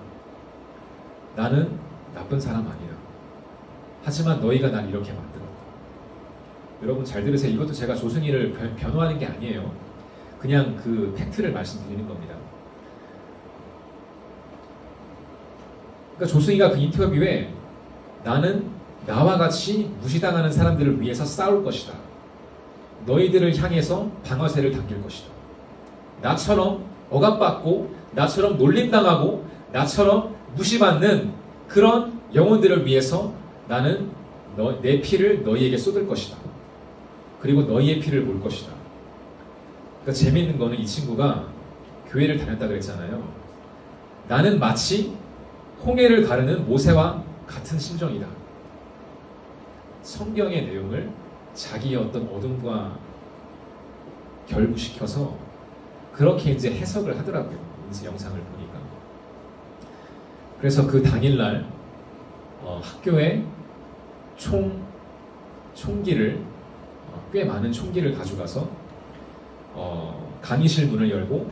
나는 나쁜 사람 아니다. 하지만 너희가 날 이렇게 만들었다. 여러분 잘 들으세요. 이것도 제가 조승이를 변호하는 게 아니에요. 그냥 그 팩트를 말씀드리는 겁니다. 그러니까 조승이가 그 인터뷰에 나는 나와 같이 무시당하는 사람들을 위해서 싸울 것이다. 너희들을 향해서 방아쇠를 당길 것이다. 나처럼 억압받고 나처럼 놀림당하고 나처럼 무시받는 그런 영혼들을 위해서 나는 내 피를 너희에게 쏟을 것이다. 그리고 너희의 피를 볼 것이다. 그러니까 재미있는 거는 이 친구가 교회를 다녔다 그랬잖아요. 나는 마치 홍해를 가르는 모세와 같은 심정이다. 성경의 내용을 자기의 어떤 어둠과 결부시켜서 그렇게 이제 해석을 하더라고요. 이제 영상을 보니까. 그래서 그 당일날 학교에 총기를 꽤 많은 총기를 가져가서 강의실 문을 열고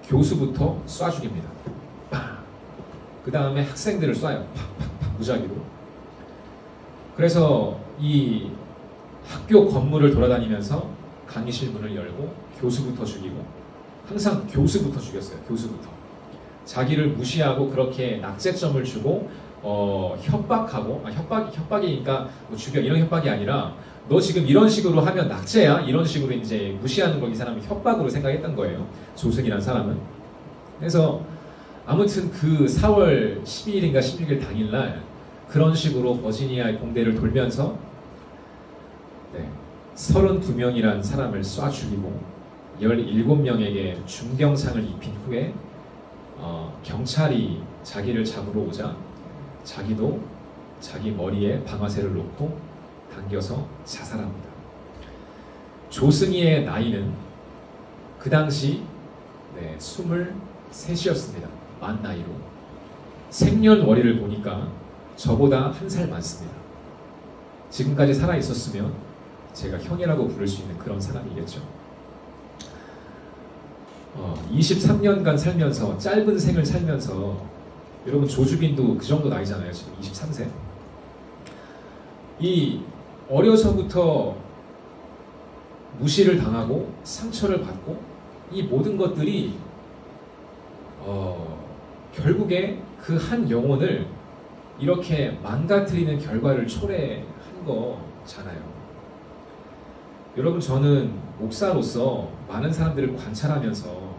교수부터 쏴 죽입니다. 그 다음에 학생들을 쏴요. 팍팍팍 무작위로. 그래서 이 학교 건물을 돌아다니면서 강의실 문을 열고 교수부터 죽이고 항상 교수부터 죽였어요. 교수부터. 자기를 무시하고 그렇게 낙제점을 주고 협박하고 협박이니까 뭐 죽여 이런 협박이 아니라 너 지금 이런 식으로 하면 낙제야 이런 식으로 이제 무시하는 걸 이 사람이 협박으로 생각했던 거예요. 조승이라는 사람은. 그래서 아무튼 그 4월 12일인가 16일 당일날 그런 식으로 버지니아의 공대를 돌면서 32명이라는 사람을 쏴 죽이고 17명에게 중경상을 입힌 후에 경찰이 자기를 잡으러 오자 자기도 자기 머리에 방아쇠를 놓고 당겨서 자살합니다. 조승이의 나이는 그 당시 23이었습니다. 만 나이로. 생년월일을 보니까 저보다 한 살 많습니다. 지금까지 살아있었으면 제가 형이라고 부를 수 있는 그런 사람이겠죠. 23년간 살면서 짧은 생을 살면서 여러분 조주빈도 그 정도 나이잖아요. 지금 23세. 이 어려서부터 무시를 당하고 상처를 받고 이 모든 것들이 결국에 그 한 영혼을 이렇게 망가뜨리는 결과를 초래한 거잖아요. 여러분 저는 목사로서 많은 사람들을 관찰하면서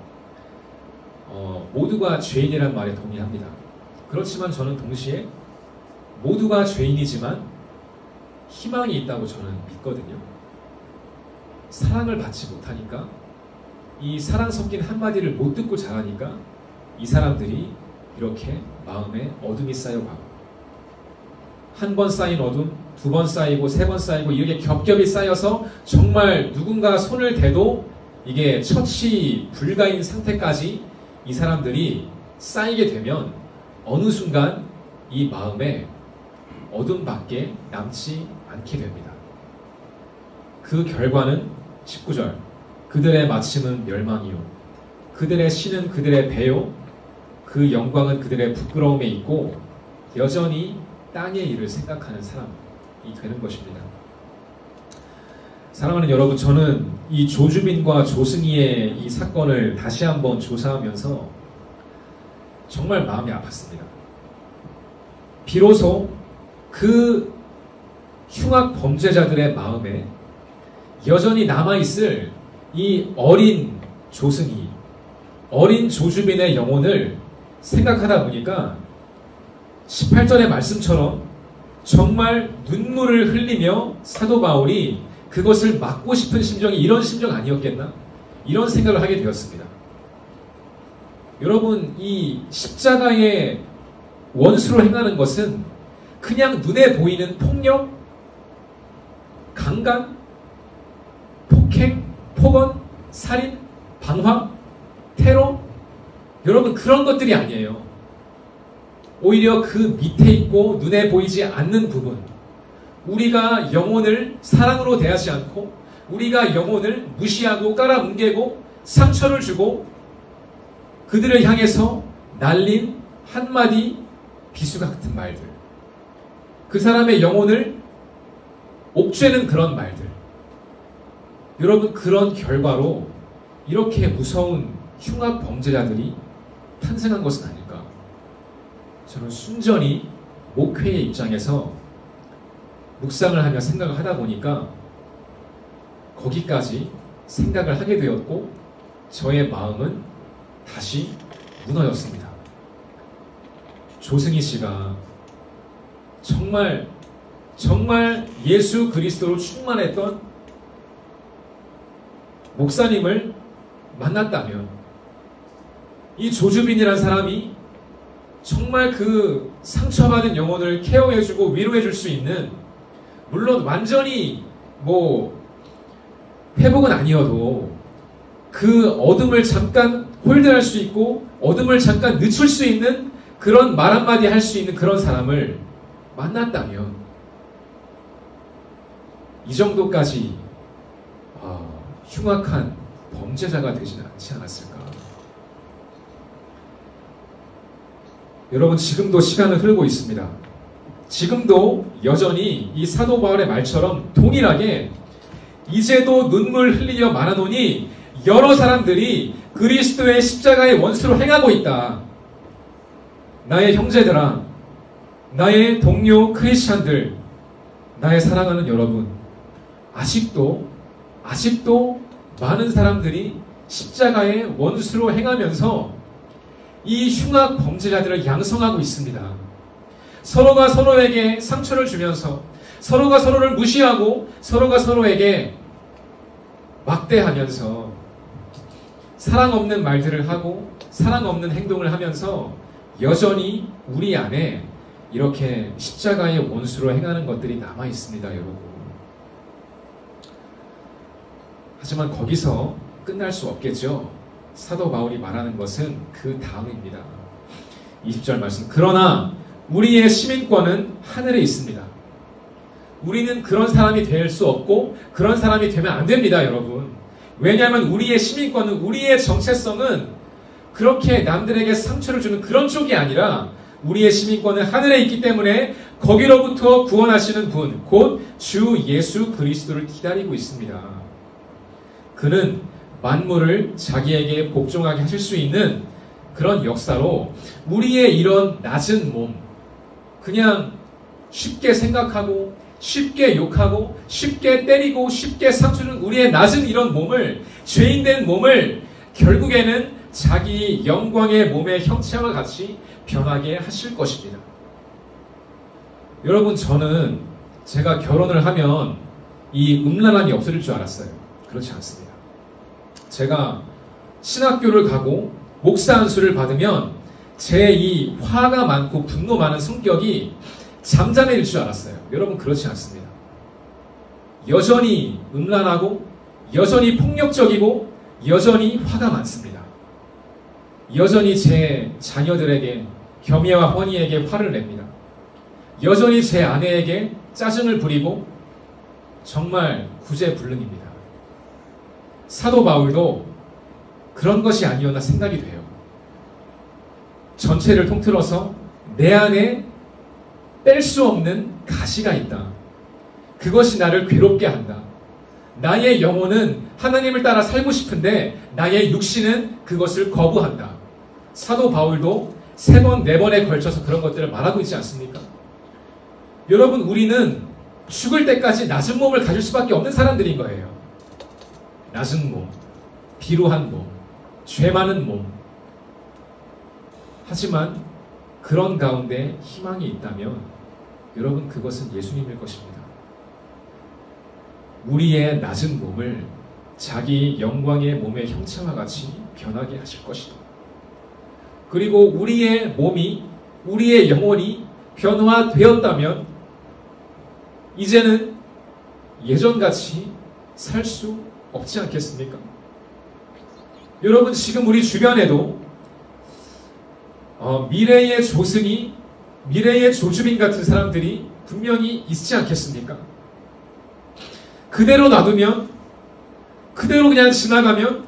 모두가 죄인이란 말에 동의합니다. 그렇지만 저는 동시에 모두가 죄인이지만 희망이 있다고 저는 믿거든요. 사랑을 받지 못하니까 이 사랑 섞인 한마디를 못 듣고 자라니까 이 사람들이 이렇게 마음에 어둠이 쌓여가고 한 번 쌓인 어둠, 두 번 쌓이고 세 번 쌓이고 이렇게 겹겹이 쌓여서 정말 누군가 손을 대도 이게 처치 불가인 상태까지 이 사람들이 쌓이게 되면 어느 순간 이 마음에 어둠밖에 남지 않게 됩니다. 그 결과는 19절 그들의 마침은 멸망이요 그들의 신은 그들의 배요 그 영광은 그들의 부끄러움에 있고 여전히 땅의 일을 생각하는 사람이 되는 것입니다. 사랑하는 여러분, 저는 이 조주빈과 조승희의 이 사건을 다시 한번 조사하면서 정말 마음이 아팠습니다. 비로소 그 흉악 범죄자들의 마음에 여전히 남아있을 이 어린 조승희, 어린 조주빈의 영혼을 생각하다 보니까 18절의 말씀처럼 정말 눈물을 흘리며 사도 바울이 그것을 막고 싶은 심정이 이런 심정 아니었겠나? 이런 생각을 하게 되었습니다. 여러분, 이 십자가의 원수로 행하는 것은 그냥 눈에 보이는 폭력, 강간, 폭행, 폭언, 살인, 방화, 테러, 여러분 그런 것들이 아니에요. 오히려 그 밑에 있고 눈에 보이지 않는 부분, 우리가 영혼을 사랑으로 대하지 않고 우리가 영혼을 무시하고 깔아뭉개고 상처를 주고 그들을 향해서 날린 한마디 비수 같은 말들, 그 사람의 영혼을 옥죄는 그런 말들, 여러분 그런 결과로 이렇게 무서운 흉악 범죄자들이 탄생한 것은 아닐까? 저는 순전히 목회의 입장에서 묵상을 하며 생각을 하다 보니까 거기까지 생각을 하게 되었고 저의 마음은 다시 무너졌습니다. 조승희 씨가 정말 예수 그리스도로 충만했던 목사님을 만났다면 이 조주빈이라는 사람이 정말 그 상처받은 영혼을 케어해주고 위로해줄 수 있는, 물론 완전히 회복은 아니어도 그 어둠을 잠깐 홀드할 수 있고 어둠을 잠깐 늦출 수 있는 그런 말 한마디 할 수 있는 그런 사람을 만났다면 이 정도까지 흉악한 범죄자가 되지는 않지 않았을까. 여러분, 지금도 시간은 흐르고 있습니다. 지금도 여전히 이 사도 바울의 말처럼 동일하게 이제도 눈물 흘리며 말하노니 여러 사람들이 그리스도의 십자가의 원수로 행하고 있다. 나의 형제들아, 나의 동료 크리스찬들, 나의 사랑하는 여러분, 아직도 많은 사람들이 십자가의 원수로 행하면서 이 흉악 범죄자들을 양성하고 있습니다. 서로가 서로에게 상처를 주면서 서로가 서로를 무시하고 서로가 서로에게 막대하면서 사랑 없는 말들을 하고 사랑 없는 행동을 하면서 여전히 우리 안에 이렇게 십자가의 원수로 행하는 것들이 남아 있습니다, 여러분. 하지만 거기서 끝날 수 없겠죠. 사도 바울이 말하는 것은 그 다음입니다. 20절 말씀. 그러나 우리의 시민권은 하늘에 있습니다. 우리는 그런 사람이 될 수 없고 그런 사람이 되면 안 됩니다, 여러분. 왜냐하면 우리의 시민권은, 우리의 정체성은 그렇게 남들에게 상처를 주는 그런 쪽이 아니라 우리의 시민권은 하늘에 있기 때문에 거기로부터 구원하시는 분, 곧 주 예수 그리스도를 기다리고 있습니다. 그는 만물을 자기에게 복종하게 하실 수 있는 그런 역사로 우리의 이런 낮은 몸, 그냥 쉽게 생각하고 쉽게 욕하고 쉽게 때리고 쉽게 상처주는 우리의 낮은 이런 몸을, 죄인된 몸을 결국에는 자기 영광의 몸의 형체와 같이 변하게 하실 것입니다. 여러분, 저는 제가 결혼을 하면 이 음란함이 없어질 줄 알았어요. 그렇지 않습니다. 제가 신학교를 가고 목사 안수를 받으면 제 이 화가 많고 분노 많은 성격이 잠잠해질 줄 알았어요. 여러분, 그렇지 않습니다. 여전히 음란하고 여전히 폭력적이고 여전히 화가 많습니다. 여전히 제 자녀들에게, 겸이와 허니에게 화를 냅니다. 여전히 제 아내에게 짜증을 부리고 정말 구제불능입니다. 사도 바울도 그런 것이 아니었나 생각이 돼요. 전체를 통틀어서 내 안에 뺄 수 없는 가시가 있다. 그것이 나를 괴롭게 한다. 나의 영혼은 하나님을 따라 살고 싶은데 나의 육신은 그것을 거부한다. 사도 바울도 3번, 4번에 걸쳐서 그런 것들을 말하고 있지 않습니까? 여러분, 우리는 죽을 때까지 낮은 몸을 가질 수밖에 없는 사람들인 거예요. 낮은 몸, 비루한 몸, 죄 많은 몸. 하지만 그런 가운데 희망이 있다면 여러분, 그것은 예수님일 것입니다. 우리의 낮은 몸을 자기 영광의 몸의 형체와 같이 변하게 하실 것이다. 그리고 우리의 몸이, 우리의 영혼이 변화되었다면 이제는 예전같이 살 수 없지 않겠습니까? 여러분, 지금 우리 주변에도 미래의 조승이, 미래의 조주빈 같은 사람들이 분명히 있지 않겠습니까? 그대로 놔두면, 그대로 그냥 지나가면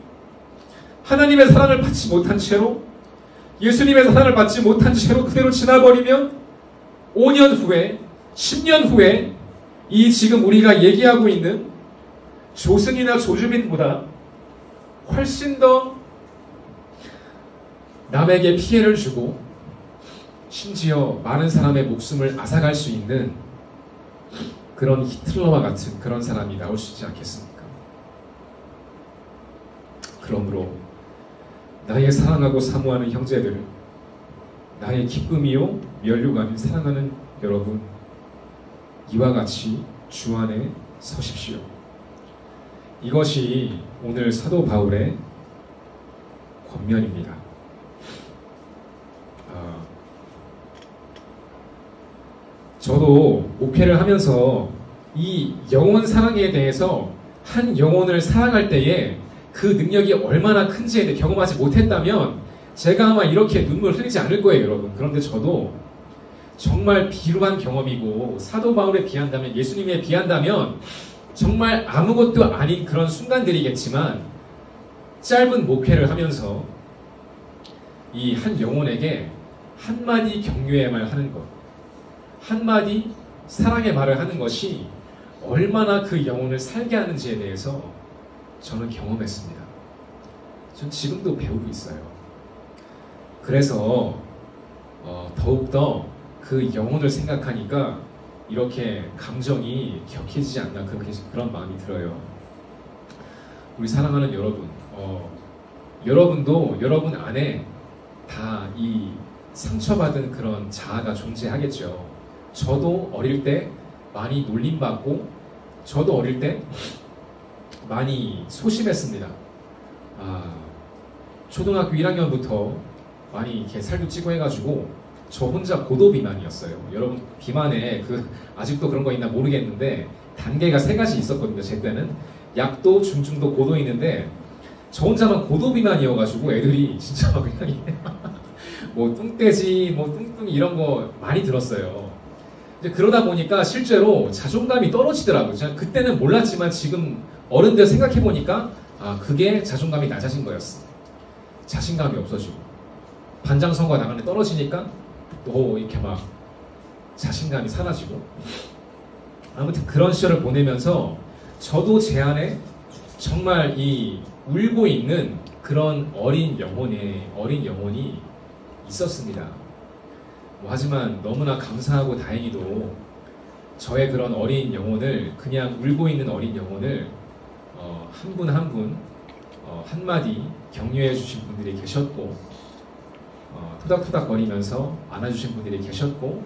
하나님의 사랑을 받지 못한 채로, 예수님의 사랑을 받지 못한 채로 그대로 지나버리면 5년 후에, 10년 후에 이 지금 우리가 얘기하고 있는 조승이나 조주빈보다 훨씬 더 남에게 피해를 주고 심지어 많은 사람의 목숨을 앗아갈 수 있는 그런 히틀러와 같은 그런 사람이 나올 수 있지 않겠습니까? 그러므로 나의 사랑하고 사모하는 형제들, 나의 기쁨이요 면류관을 사랑하는 여러분, 이와 같이 주 안에 서십시오. 이것이 오늘 사도 바울의 권면입니다. 저도 목회를 하면서 이 영혼 사랑에 대해서 한 영혼을 사랑할 때에 그 능력이 얼마나 큰지에 대해 경험하지 못했다면 제가 아마 이렇게 눈물을 흘리지 않을 거예요, 여러분. 그런데 저도 정말 비루한 경험이고 사도 바울에 비한다면, 예수님에 비한다면 정말 아무것도 아닌 그런 순간들이겠지만 짧은 목회를 하면서 이 한 영혼에게 한마디 격려의 말 하는 것, 한마디 사랑의 말을 하는 것이 얼마나 그 영혼을 살게 하는지에 대해서 저는 경험했습니다. 전 지금도 배우고 있어요. 그래서 더욱더 그 영혼을 생각하니까 이렇게 감정이 격해지지 않나 그런 마음이 들어요. 우리 사랑하는 여러분, 여러분도 여러분 안에 다 이 상처받은 그런 자아가 존재하겠죠. 저도 어릴 때 많이 놀림받고 저도 어릴 때 많이 소심했습니다. 초등학교 1학년부터 많이 이렇게 살도 찌고 해가지고 저 혼자 고도비만이었어요. 여러분, 비만에 아직도 그런 거 있나 모르겠는데 단계가 3가지 있었거든요. 제 때는 약도, 중증도, 고도 있는데 저 혼자만 고도비만이어가지고 애들이 진짜 그냥 뭐 뚱돼지, 뭐 뚱뚱이 이런 거 많이 들었어요. 이제 그러다 보니까 실제로 자존감이 떨어지더라고요. 제가 그때는 몰랐지만 지금 어른들 생각해보니까 그게 자존감이 낮아진 거였어. 자신감이 없어지고 반장 선거 나가는데 떨어지니까 또 이렇게 막 자신감이 사라지고, 아무튼 그런 시절을 보내면서 저도 제 안에 정말 이 울고 있는 그런 어린 영혼이 있었습니다. 하지만 너무나 감사하고 다행히도 저의 그런 어린 영혼을, 그냥 울고 있는 어린 영혼을 한 분 한 분 한마디 격려해 주신 분들이 계셨고, 토닥토닥 거리면서 안아주신 분들이 계셨고,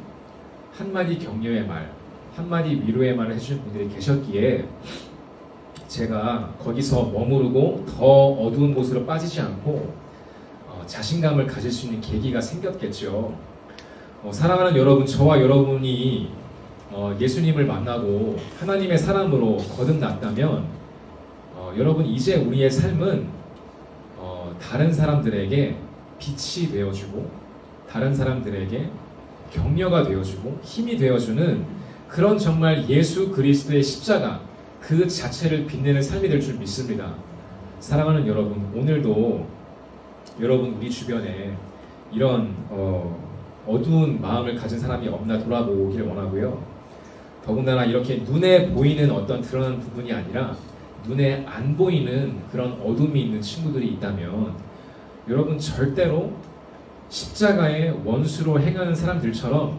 한마디 격려의 말, 한마디 위로의 말을 해주신 분들이 계셨기에 제가 거기서 머무르고 더 어두운 곳으로 빠지지 않고 자신감을 가질 수 있는 계기가 생겼겠죠. 사랑하는 여러분, 저와 여러분이 예수님을 만나고 하나님의 사람으로 거듭났다면 여러분, 이제 우리의 삶은 다른 사람들에게 빛이 되어주고 다른 사람들에게 격려가 되어주고 힘이 되어주는 그런 정말 예수 그리스도의 십자가 그 자체를 빛내는 삶이 될 줄 믿습니다. 사랑하는 여러분, 오늘도 여러분 우리 주변에 이런 어두운 마음을 가진 사람이 없나 돌아보길 원하고요. 더군다나 이렇게 눈에 보이는 어떤 드러나는 부분이 아니라 눈에 안 보이는 그런 어둠이 있는 친구들이 있다면 여러분 절대로 십자가의 원수로 행하는 사람들처럼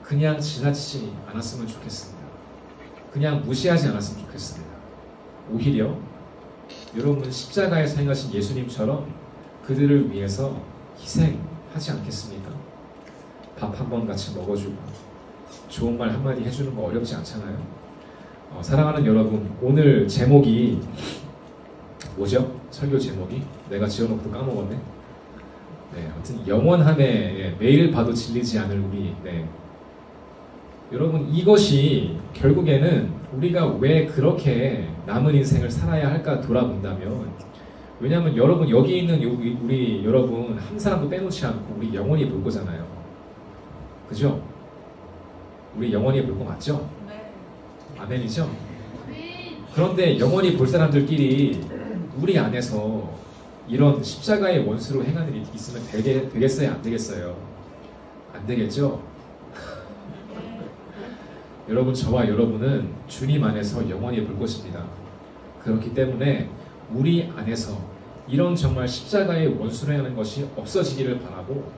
그냥 지나치지 않았으면 좋겠습니다. 그냥 무시하지 않았으면 좋겠습니다. 오히려 여러분 십자가에서 행하신 예수님처럼 그들을 위해서 희생하지 않겠습니까? 밥 한 번 같이 먹어주고 좋은 말 한마디 해주는 거 어렵지 않잖아요. 사랑하는 여러분, 오늘 제목이 뭐죠? 설교 제목이? 내가 지어놓고 까먹었네. 네, 아무튼 영원함에 매일 봐도 질리지 않을 우리. 네. 여러분, 이것이 결국에는 우리가 왜 그렇게 남은 인생을 살아야 할까 돌아본다면, 왜냐하면 여러분 여기 있는 우리 여러분 한 사람도 빼놓지 않고 우리 영원히 볼 거잖아요. 그죠? 우리 영원히 볼 거 맞죠? 네. 아멘이죠? 그런데 영원히 볼 사람들끼리 우리 안에서 이런 십자가의 원수로 행하는 일이 있으면 되겠어요? 안 되겠어요? 안 되겠죠? 여러분, 저와 여러분은 주님 안에서 영원히 볼 것입니다. 그렇기 때문에 우리 안에서 이런 정말 십자가의 원수로 행하는 것이 없어지기를 바라고,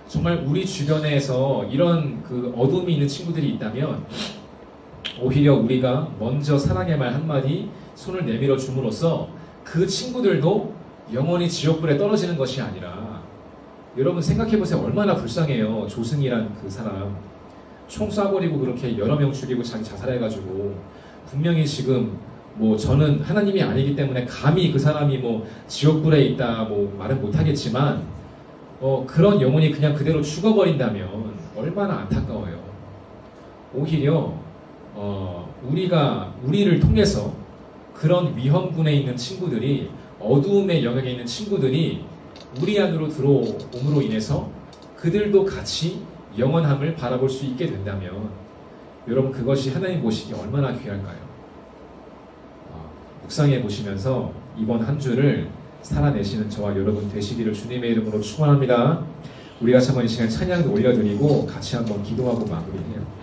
정말 우리 주변에서 이런 그 어둠이 있는 친구들이 있다면 오히려 우리가 먼저 사랑의 말 한마디 손을 내밀어 줌으로써 그 친구들도 영원히 지옥불에 떨어지는 것이 아니라, 여러분 생각해보세요. 얼마나 불쌍해요. 조승이란 그 사람 총 쏴버리고 그렇게 여러 명 죽이고 자기 자살해가지고, 분명히 지금 뭐 저는 하나님이 아니기 때문에 감히 그 사람이 뭐 지옥불에 있다 뭐 말은 못하겠지만 그런 영혼이 그냥 그대로 죽어버린다면 얼마나 안타까워요. 오히려 우리를 통해서 그런 위험군에 있는 친구들이, 어두움의 영역에 있는 친구들이 우리 안으로 들어옴으로 인해서 그들도 같이 영원함을 바라볼 수 있게 된다면 여러분, 그것이 하나님 보시기에 얼마나 귀할까요? 묵상해 보시면서 이번 한 주를 살아내시는 저와 여러분 되시기를 주님의 이름으로 축원합니다. 우리 같이 한번 이 시간 찬양도 올려드리고 같이 한번 기도하고 마무리해요.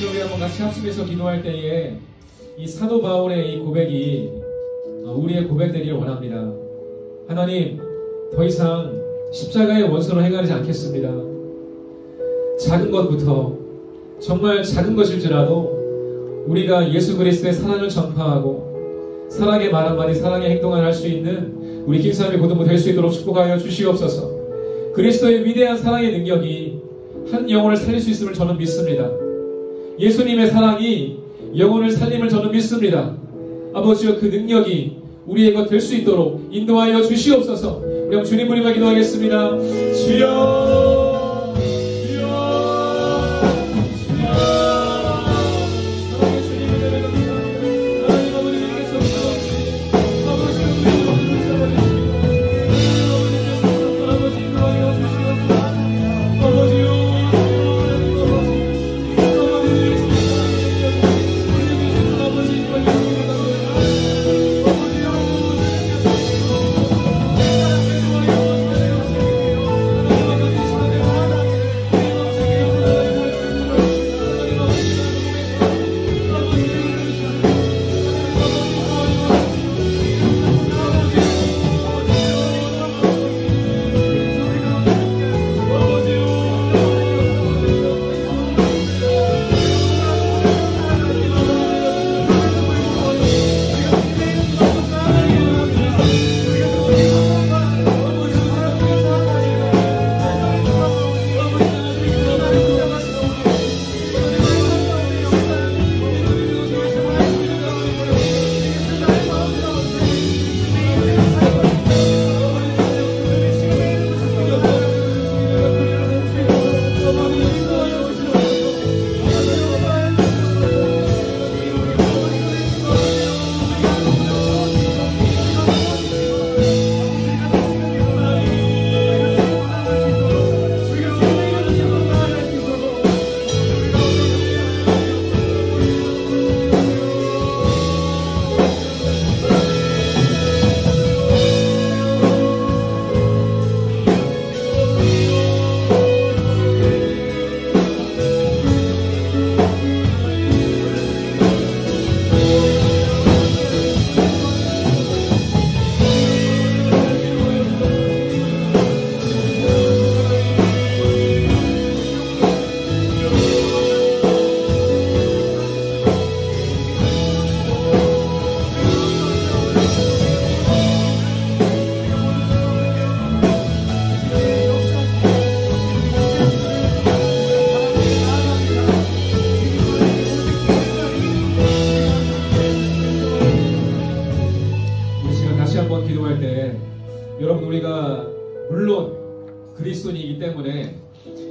예수를 위해 한번 같이 합심해서 기도할 때에 이 사도 바울의 이 고백이 우리의 고백 되기를 원합니다. 하나님, 더 이상 십자가의 원수로 행하지 않겠습니다. 작은 것부터, 정말 작은 것일지라도 우리가 예수 그리스도의 사랑을 전파하고 사랑의 말 한마디, 사랑의 행동을 할 수 있는 우리 긴 사람의 고등부 될 수 있도록 축복하여 주시옵소서. 그리스도의 위대한 사랑의 능력이 한 영혼을 살릴 수 있음을 저는 믿습니다. 예수님의 사랑이 영혼을 살림을 저는 믿습니다. 아버지여, 그 능력이 우리의 것 될 수 있도록 인도하여 주시옵소서. 우리 한번 주님 부르며 기도하겠습니다. 주여, 주여, 주여. 사랑의 주님, 은혜를 감사합니다. 하나님 아버지께서 아버지 우리를 붙잡아주시고 아버지 인도하여 주시옵소서. 아버지요,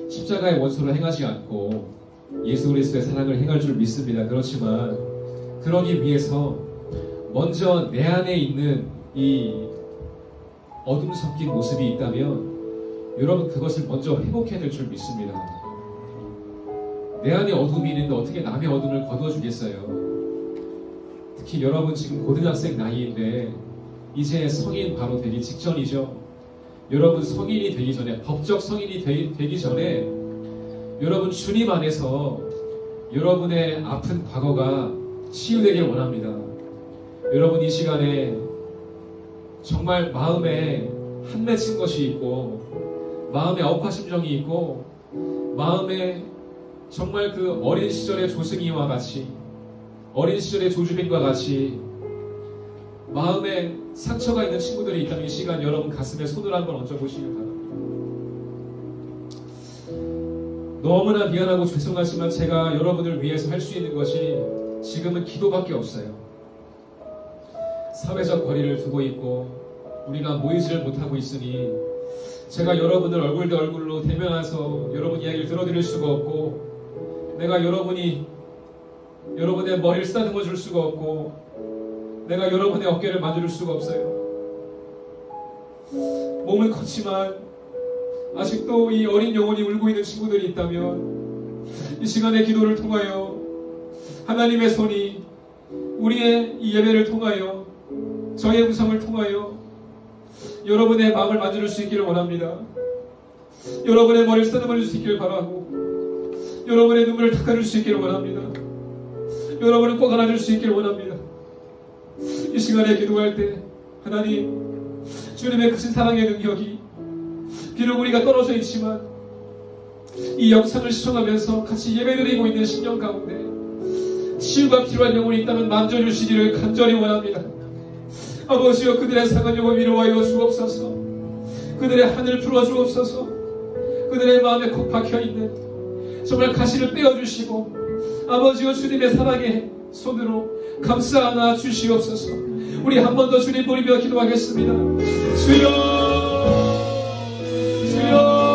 십자가의 원수로 행하지 않고 예수 그리스도의 사랑을 행할 줄 믿습니다. 그렇지만 그러기 위해서 먼저 내 안에 있는 이 어둠 섞인 모습이 있다면 여러분 그것을 먼저 회복해야 될 줄 믿습니다. 내 안에 어둠이 있는데 어떻게 남의 어둠을 거두어주겠어요? 특히 여러분 지금 고등학생 나이인데 이제 성인 바로 되기 직전이죠. 여러분 성인이 되기 전에, 법적 성인이 되기 전에 여러분 주님 안에서 여러분의 아픈 과거가 치유되길 원합니다. 여러분 이 시간에 정말 마음에 한 맺힌 것이 있고 마음에 억하 심정이 있고 마음에 정말 그 어린 시절의 조승이와 같이, 어린 시절의 조주빈과 같이 마음에 상처가 있는 친구들이 있다면 이 시간 여러분 가슴에 손을 한번 얹어보시길 바랍니다. 너무나 미안하고 죄송하지만 제가 여러분을 위해서 할 수 있는 것이 지금은 기도밖에 없어요. 사회적 거리를 두고 있고 우리가 모이지를 못하고 있으니 제가 여러분을 얼굴 대 얼굴로 대면해서 여러분 이야기를 들어드릴 수가 없고, 내가 여러분의 머리를 쓰다듬어 줄 수가 없고, 내가 여러분의 어깨를 만져줄 수가 없어요. 몸은 컸지만 아직도 이 어린 영혼이 울고 있는 친구들이 있다면 이 시간의 기도를 통하여 하나님의 손이 우리의 이 예배를 통하여 저의 음성을 통하여 여러분의 마음을 만져줄 수 있기를 원합니다. 여러분의 머리를 쓰다듬어 줄 수 있기를 바라고, 여러분의 눈물을 닦아줄 수 있기를 원합니다. 여러분을 꼭 안아줄 수 있기를 원합니다. 이 시간에 기도할 때 하나님, 주님의 크신 사랑의 능력이 비록 우리가 떨어져 있지만 이 영상을 시청하면서 같이 예배드리고 있는 심령 가운데 치유가 필요한 영혼이 있다면 만져주시기를 간절히 원합니다. 아버지여, 그들의 상한 영혼 위로하여 주옵소서. 그들의 하늘 풀어주옵소서. 그들의 마음에 콕 박혀있는 정말 가시를 떼어주시고 아버지여, 주님의 사랑의 손으로 감싸 안아 주시옵소서. 우리 한 번 더 주님 부르며 기도하겠습니다. 주여, 주여,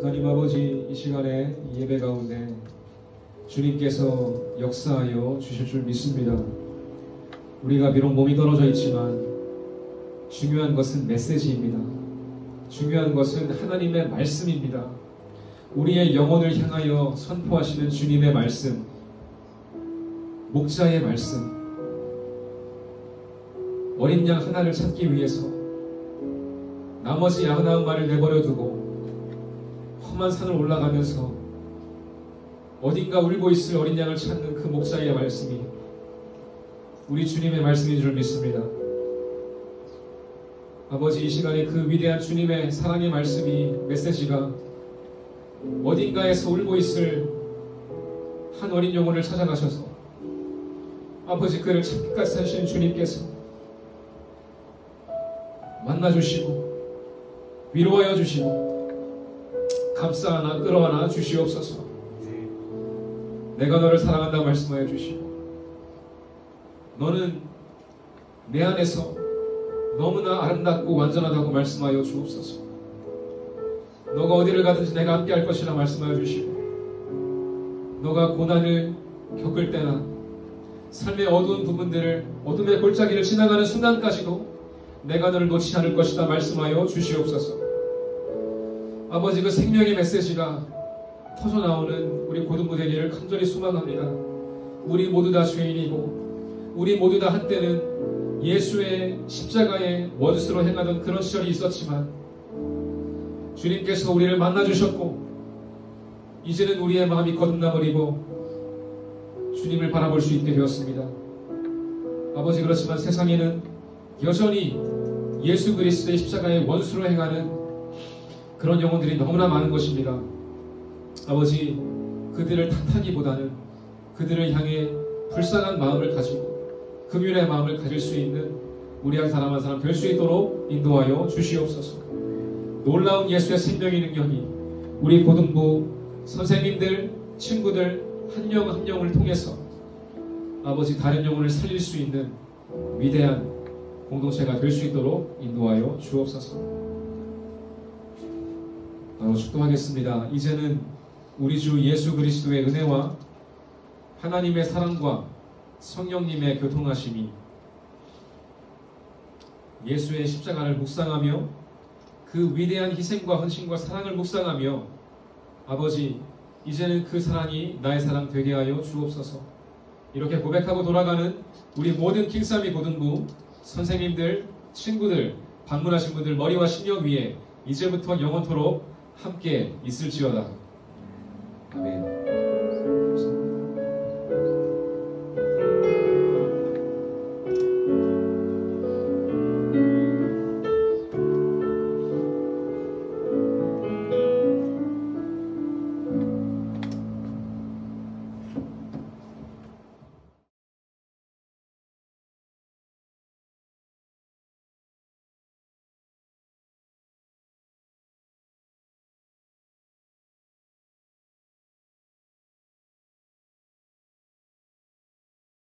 하나님 아버지, 이 시간에 이 예배 가운데 주님께서 역사하여 주실 줄 믿습니다. 우리가 비록 몸이 떨어져 있지만 중요한 것은 메시지입니다. 중요한 것은 하나님의 말씀입니다. 우리의 영혼을 향하여 선포하시는 주님의 말씀, 목자의 말씀, 어린 양 하나를 찾기 위해서 나머지 99마리를 내버려두고 험한 산을 올라가면서 어딘가 울고 있을 어린 양을 찾는 그 목자의 말씀이 우리 주님의 말씀인 줄 믿습니다. 아버지, 이 시간에 그 위대한 주님의 사랑의 말씀이, 메시지가 어딘가에서 울고 있을 한 어린 영혼을 찾아가셔서 아버지, 그를 찾기까지 하시는 주님께서 만나주시고 위로하여 주시고 감싸 안아 끌어안아 주시옵소서. 내가 너를 사랑한다고 말씀하여 주시고 너는 내 안에서 너무나 아름답고 완전하다고 말씀하여 주옵소서. 너가 어디를 가든지 내가 함께 할 것이라 말씀하여 주시고 너가 고난을 겪을 때나 삶의 어두운 부분들을, 어둠의 골짜기를 지나가는 순간까지도 내가 너를 놓지 않을 것이다 말씀하여 주시옵소서. 아버지, 그 생명의 메시지가 터져나오는 우리 고등부 되기를 간절히 소망합니다. 우리 모두 다 죄인이고 우리 모두 다 한때는 예수의 십자가의 원수로 행하던 그런 시절이 있었지만 주님께서 우리를 만나주셨고 이제는 우리의 마음이 거듭남을 입어 주님을 바라볼 수 있게 되었습니다. 아버지, 그렇지만 세상에는 여전히 예수 그리스도의 십자가의 원수로 행하는 그런 영혼들이 너무나 많은 것입니다. 아버지, 그들을 탓하기보다는 그들을 향해 불쌍한 마음을 가지고 긍휼의 마음을 가질 수 있는 우리 한 사람 한 사람 될 수 있도록 인도하여 주시옵소서. 놀라운 예수의 생명의 능력이 우리 고등부 선생님들, 친구들 한 명 한 명을 통해서 아버지 다른 영혼을 살릴 수 있는 위대한 공동체가 될 수 있도록 인도하여 주옵소서. 바로 축도하겠습니다. 이제는 우리 주 예수 그리스도의 은혜와 하나님의 사랑과 성령님의 교통하심이 예수의 십자가를 묵상하며 그 위대한 희생과 헌신과 사랑을 묵상하며 아버지, 이제는 그 사랑이 나의 사랑 되게 하여 주옵소서. 이렇게 고백하고 돌아가는 우리 모든 킹사미 고등부 선생님들, 친구들, 방문하신 분들 머리와 심령 위에 이제부터 영원토록 함께 있을지어다. 아멘.